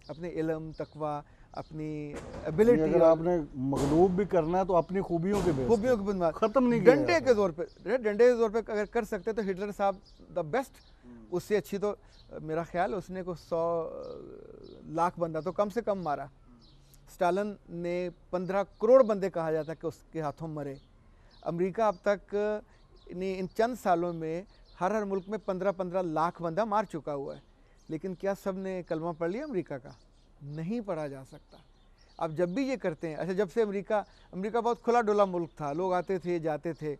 अपने इल्म, तकवा, अपनी यानी एबिलिटी, अगर आपने मगलूब भी करना है तो अपनी खूबियों के बेस खूबियों के बुनियाद, खत्म नहीं किया डंडे जाता। के जोर पे, डंडे के जोर पे अगर कर सकते तो हिटलर साहब द बेस्ट, उससे अच्छी तो मेरा ख्याल उसने को 100 लाख बंदा तो कम से कम मारा। स्टालिन ने 15 करोड़ बंदे कहा जाता है कि उसके हाथों मरे। अमेरिका अब तक ने इन चंद सालों में हर मुल्क में 15-15 लाख बंदा मार चुका हुआ है। लेकिन क्या सब ने कलमा पढ़ लिया अमेरिका का? नहीं पढ़ा जा सकता। अब जब भी ये करते हैं, अच्छा जब से अमेरिका बहुत खुला डुला मुल्क था, लोग आते थे जाते थे,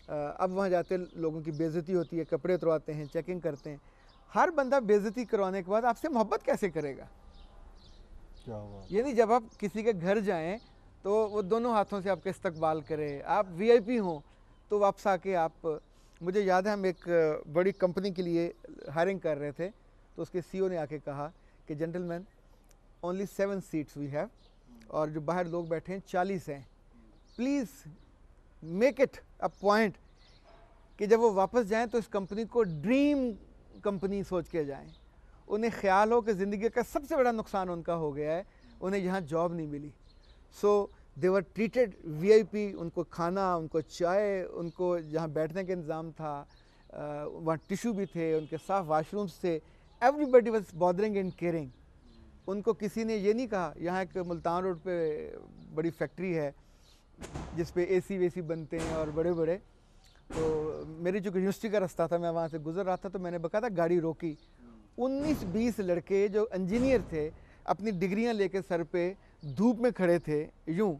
अब वहाँ जाते लोगों की बेइज्जती होती है, कपड़े उतरवाते हैं, चेकिंग करते हैं। हर बंदा बेइज्जती करवाने के बाद आपसे मोहब्बत कैसे करेगा? क्या हुआ? यानी जब आप किसी के घर जाएं तो वो दोनों हाथों से आपका इस्तकबाल करे, आप वीआईपी हों तो वापस आके आप, मुझे याद है हम एक बड़ी कंपनी के लिए हायरिंग कर रहे थे तो उसके सीईओ ने आके कहा कि gentleman only 7 seats we have, और जो बाहर लोग बैठे हैं 40 हैं, please make it a point कि जब वो वापस जाएं तो इस कंपनी को ड्रीम कंपनी सोच के जाएं। उन्हें ख्याल हो कि ज़िंदगी का सबसे बड़ा नुकसान उनका हो गया है, उन्हें यहाँ जॉब नहीं मिली। सो दे वर ट्रीटेड वीआईपी, उनको खाना, उनको चाय, उनको जहाँ बैठने का इंतज़ाम था, वहाँ टिशू भी थे, उनके साफ वाशरूम्स थे, everybody was bothering and caring. उनको किसी ने ये नहीं कहा, यहाँ एक मुल्तान रोड पे बड़ी फैक्ट्री है जिस पे एसी वेसी बनते हैं और बड़े बड़े, तो मेरी जो यूनिवर्सिटी का रास्ता था, मैं वहाँ से गुजर रहा था तो मैंने बकायदा गाड़ी रोकी। 19-20 लड़के जो इंजीनियर थे अपनी डिग्रियां लेके सर पे धूप में खड़े थे, यूं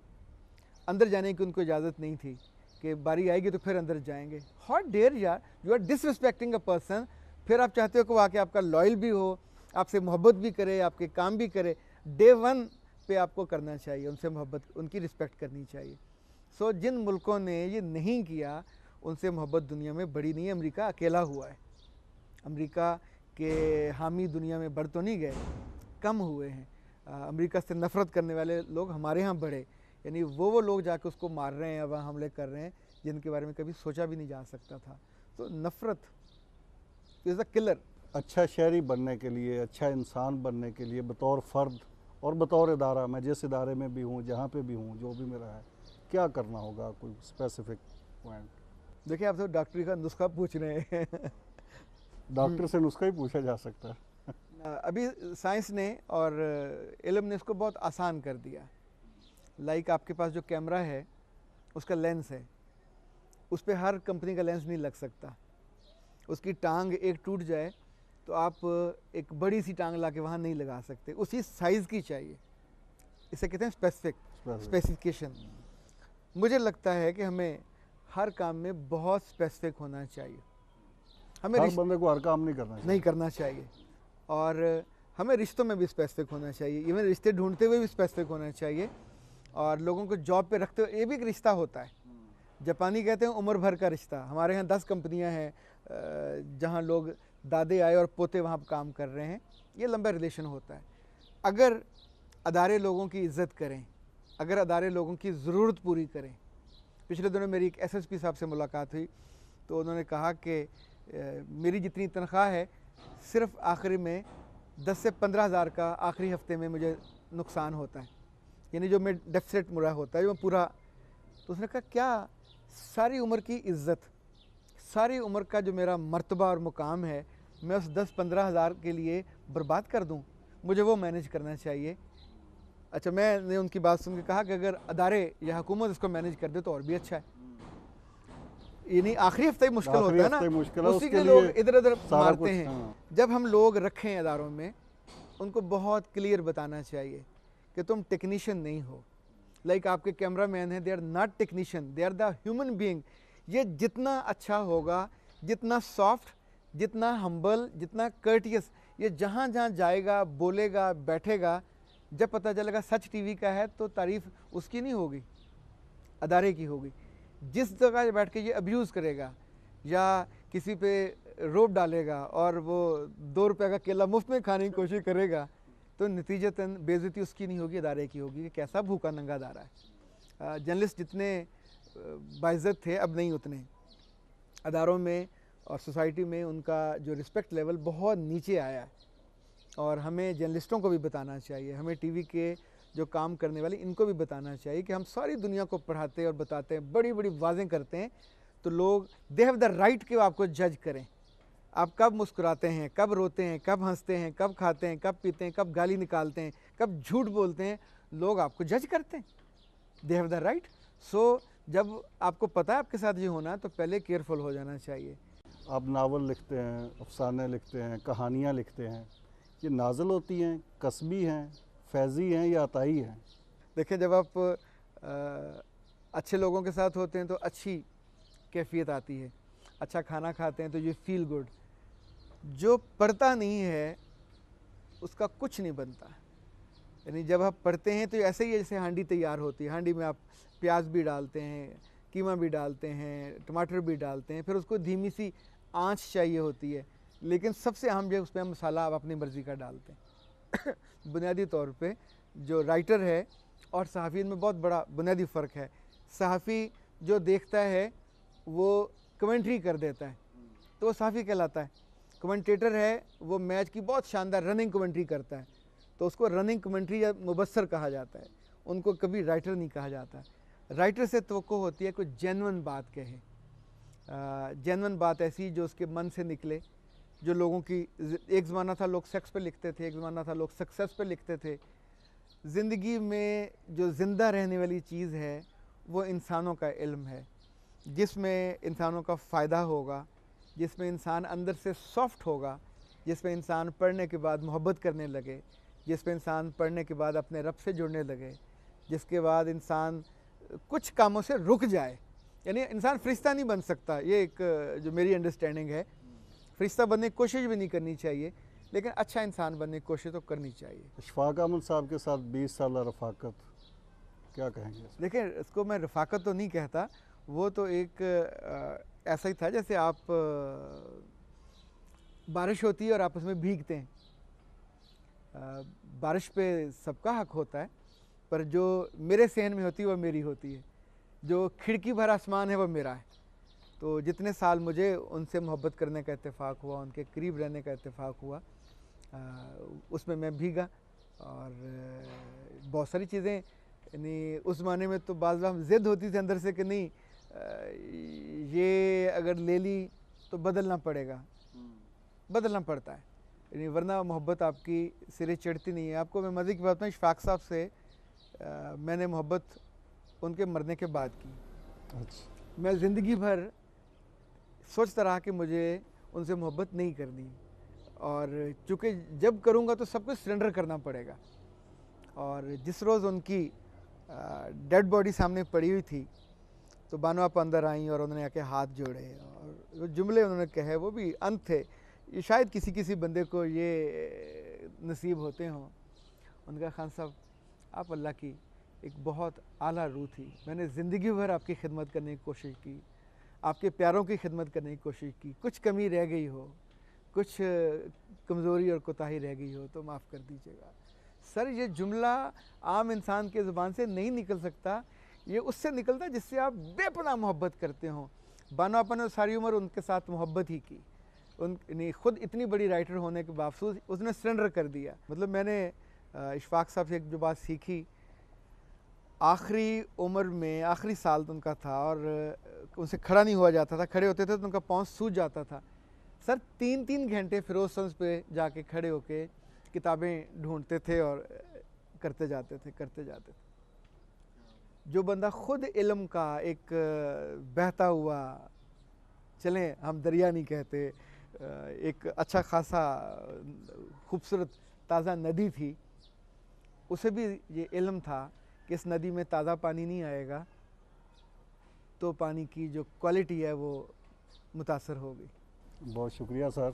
अंदर जाने की उनको इजाज़त नहीं थी कि बारी आएगी तो फिर अंदर जाएंगे। हाउ डेयर यार, you are disrespecting a person. फिर आप चाहते हो कि वो आके आपका लॉयल भी हो, आपसे मोहब्बत भी करे, आपके काम भी करे। डे 1 पे आपको करना चाहिए, उनसे मोहब्बत, उनकी रिस्पेक्ट करनी चाहिए। सो जिन मुल्कों ने ये नहीं किया उनसे मोहब्बत दुनिया में बढ़ी नहीं है। अमेरिका अकेला हुआ है। अमेरिका के हामी दुनिया में बढ़ तो नहीं गए, कम हुए हैं। अमेरिका से नफ़रत करने वाले लोग हमारे यहाँ बढ़े, यानी वो लोग जाके उसको मार रहे हैं, वहाँ हमले कर रहे हैं जिनके बारे में कभी सोचा भी नहीं जा सकता था। तो नफ़रत इज़ अ किलर। अच्छा शहरी बनने के लिए, अच्छा इंसान बनने के लिए बतौर फ़र्द और बतौर इदारा, मैं जिस इदारे में भी हूँ, जहाँ पे भी हूँ, जो भी मेरा है, क्या करना होगा? कोई स्पेसिफिक पॉइंट? देखिए, आप तो डॉक्टरी का नुस्खा पूछ रहे हैं। डॉक्टर से नुस्खा ही पूछा जा सकता है। अभी साइंस ने और इल्म ने इसको बहुत आसान कर दिया। लाइक आपके पास जो कैमरा है उसका लेंस है, उस पर हर कंपनी का लेंस नहीं लग सकता। उसकी टांग एक टूट जाए तो आप एक बड़ी सी टांग ला के वहाँ नहीं लगा सकते, उसी साइज़ की चाहिए। इसे कहते हैं स्पेसिफिकेशन। मुझे लगता है कि हमें हर काम में बहुत स्पेसिफिक होना चाहिए। हमें हर बंदे को हर काम नहीं करना चाहिए। और हमें रिश्तों में भी स्पेसिफिक होना चाहिए। इवन रिश्ते ढूंढते हुए भी स्पेसिफिक होना चाहिए, और लोगों को जॉब पे रखते हुए, ये भी एक रिश्ता होता है। जापानी कहते हैं उम्र भर का रिश्ता। हमारे यहाँ 10 कंपनियाँ हैं जहाँ लोग दादे आए और पोते वहाँ काम कर रहे हैं। ये लंबा रिलेशन होता है। अगर अदारे लोगों की इज़्ज़त करें, अगर अदारे लोगों की ज़रूरत पूरी करें। पिछले दिनों मेरी एक एसएसपी साहब से मुलाकात हुई तो उन्होंने कहा कि मेरी जितनी तनख्वाह है सिर्फ आखिरी में 10 से 15 हज़ार का आखिरी हफ्ते में मुझे नुकसान होता है, यानी जो मैं डेफिसिट मुरा होता है जो पूरा। तो उसने कहा क्या सारी उम्र की इज़्ज़त, सारी उम्र का जो मेरा मर्तबा और मुकाम है, मैं उस 10-15 हज़ार के लिए बर्बाद कर दूं? मुझे वो मैनेज करना चाहिए। अच्छा, मैंने उनकी बात सुन के कहा कि अगर अदारे या हुकूमत इसको मैनेज कर दे तो और भी अच्छा है। यानी आखिरी हफ्ते ही मुश्किल होता है ना, उसी के लोग इधर उधर मारते हैं। हाँ। जब हम लोग रखें अदारों में, उनको बहुत क्लियर बताना चाहिए कि तुम टेक्नीशियन नहीं हो। लाइक आपके कैमरा मैन है, they are not technician, they are the human being. ये जितना अच्छा होगा, जितना सॉफ्ट, जितना हम्बल, जितना कर्टियस, ये जहाँ जहाँ जाएगा, बोलेगा, बैठेगा, जब पता चलेगा सच टीवी का है तो तारीफ उसकी नहीं होगी, अदारे की होगी। जिस जगह बैठ के ये अब्यूज़ करेगा या किसी पे रोब डालेगा और वो 2 रुपये का केला मुफ्त में खाने की कोशिश करेगा, तो नतीजतन बेइज्जती उसकी नहीं होगी, अदारे की होगी कि कैसा भूखा नंगा अदारा है। जर्नलिस्ट जितने बाइज़्ज़त थे अब नहीं उतने। अदारों में और सोसाइटी में उनका जो रिस्पेक्ट लेवल बहुत नीचे आया है, और हमें जर्नलिस्टों को भी बताना चाहिए। हमें टीवी के जो काम करने वाले, इनको भी बताना चाहिए कि हम सारी दुनिया को पढ़ाते हैं और बताते हैं, बड़ी बड़ी वाजें करते हैं, तो लोग दे हैव द राइट कि वो आपको जज करें। आप कब मुस्कुराते हैं, कब रोते हैं, कब हंसते हैं, कब खाते हैं, कब पीते हैं, कब गाली निकालते हैं, कब झूठ बोलते हैं, लोग आपको जज करते हैं। They have the right. So जब आपको पता है आपके साथ ये होना है तो पहले केयरफुल हो जाना चाहिए। आप नावल लिखते हैं, अफसाने लिखते हैं, कहानियाँ लिखते हैं, ये नाज़िल होती हैं, कस्बी हैं, फैज़ी हैं या अताई हैं? देखिए, जब आप अच्छे लोगों के साथ होते हैं तो अच्छी कैफियत आती है, अच्छा खाना खाते हैं तो यू फील गुड। जो पढ़ता नहीं है उसका कुछ नहीं बनता। यानी जब आप पढ़ते हैं तो ऐसे ही है जैसे हांडी तैयार होती है, हांडी में आप प्याज भी डालते हैं, कीमा भी डालते हैं, टमाटर भी डालते हैं, फिर उसको धीमी सी आंच चाहिए होती है, लेकिन सबसे अहम जो उसमें मसाला आप अपनी मर्ज़ी का डालते हैं। बुनियादी तौर पे जो राइटर है और सहाफ़ी में बहुत बड़ा बुनियादी फ़र्क है। सहाफ़ी जो देखता है वो कमेंट्री कर देता है तो वो सहाफ़ी कहलाता है। कमेंटेटर है वो मैच की बहुत शानदार रनिंग कमेंट्री करता है तो उसको रनिंग कमेंट्री या मुबस्सर कहा जाता है, उनको कभी राइटर नहीं कहा जाता। राइटर से तवक्को होती है कोई जेन्युइन बात कहे, जेन्युइन बात ऐसी जो उसके मन से निकले, जो लोगों की, एक ज़माना था लोग सेक्स पे लिखते थे, एक ज़माना था लोग सक्सेस पे लिखते थे। ज़िंदगी में जो ज़िंदा रहने वाली चीज़ है वो इंसानों का इल्म है, जिसमें इंसानों का फ़ायदा होगा, जिसमें इंसान अंदर से सॉफ्ट होगा, जिसमें इंसान पढ़ने के बाद मोहब्बत करने लगे, जिसमें इंसान पढ़ने के बाद अपने रब से जुड़ने लगे, जिसके बाद इंसान कुछ कामों से रुक जाए। यानी इंसान फ़रिश्ता नहीं बन सकता, ये एक जो मेरी अंडरस्टैंडिंग है। फ़रिश्ता बनने की कोशिश भी नहीं करनी चाहिए, लेकिन अच्छा इंसान बनने की कोशिश तो करनी चाहिए। इशफाक अहमद साहब के साथ 20 साल रफ़ाकत, क्या कहेंगे? देखिए, इसको मैं रफ़ाकत तो नहीं कहता, वो तो एक ऐसा ही था जैसे आप बारिश होती है और आप उसमें भीगते हैं। बारिश पे सबका हक होता है, पर जो मेरे सहन में होती है वो मेरी होती है, जो खिड़की भर आसमान है वो मेरा है। तो जितने साल मुझे उनसे मोहब्बत करने का इत्तेफाक हुआ, उनके करीब रहने का इत्तेफाक हुआ, उसमें मैं भीगा। और बहुत सारी चीज़ें, यानी उस ज़माने में तो बाज़ बार ज़िद होती थी अंदर से कि नहीं ये अगर ले ली तो बदलना पड़ेगा, बदलना पड़ता है, यानी वरना मोहब्बत आपकी सिरे चढ़ती नहीं है। आपको मैं मज़े की बात में इशफाक साहब से मैंने मोहब्बत उनके मरने के बाद की। अच्छा। मैं ज़िंदगी भर सोचता रहा कि मुझे उनसे मोहब्बत नहीं करनी, और चूँकि जब करूँगा तो सब कुछ सरेंडर करना पड़ेगा। और जिस रोज़ उनकी डेड बॉडी सामने पड़ी हुई थी तो बानो आप अंदर आई और उन्होंने आके हाथ जोड़े और जो जुमले उन्होंने कहे वो भी अंत थे। ये शायद किसी किसी बंदे को ये नसीब होते हों। उनका, खान साहब आप अल्लाह की एक बहुत आला रूह थी, मैंने ज़िंदगी भर आपकी खिदमत करने की कोशिश की, आपके प्यारों की खिदमत करने की कोशिश की, कुछ कमी रह गई हो, कुछ कमज़ोरी और कोताही रह गई हो तो माफ़ कर दीजिएगा। सर, ये जुमला आम इंसान के ज़ुबान से नहीं निकल सकता, ये उससे निकलता है जिससे आप बेपनाह मोहब्बत करते हो। बानो आपा ने सारी उम्र उनके साथ मोहब्बत ही की, उन खुद इतनी बड़ी राइटर होने के बावजूद उसने सरेंडर कर दिया। मतलब मैंने इशफाक साहब से एक जो बात सीखी, आखिरी उम्र में आखिरी साल तो उनका था और उनसे खड़ा नहीं हुआ जाता था, खड़े होते थे तो उनका पाँव सूज जाता था। सर 3-3 घंटे फिरोज पे जाके खड़े होके किताबें ढूंढते थे और करते जाते थे। जो बंदा खुद इल्म का एक बहता हुआ, चलें हम दरिया नहीं कहते, एक अच्छा खासा खूबसूरत ताज़ा नदी थी, उसे भी ये इल्म था कि इस नदी में ताज़ा पानी नहीं आएगा तो पानी की जो क्वालिटी है वो मुतासर होगी। बहुत शुक्रिया सर।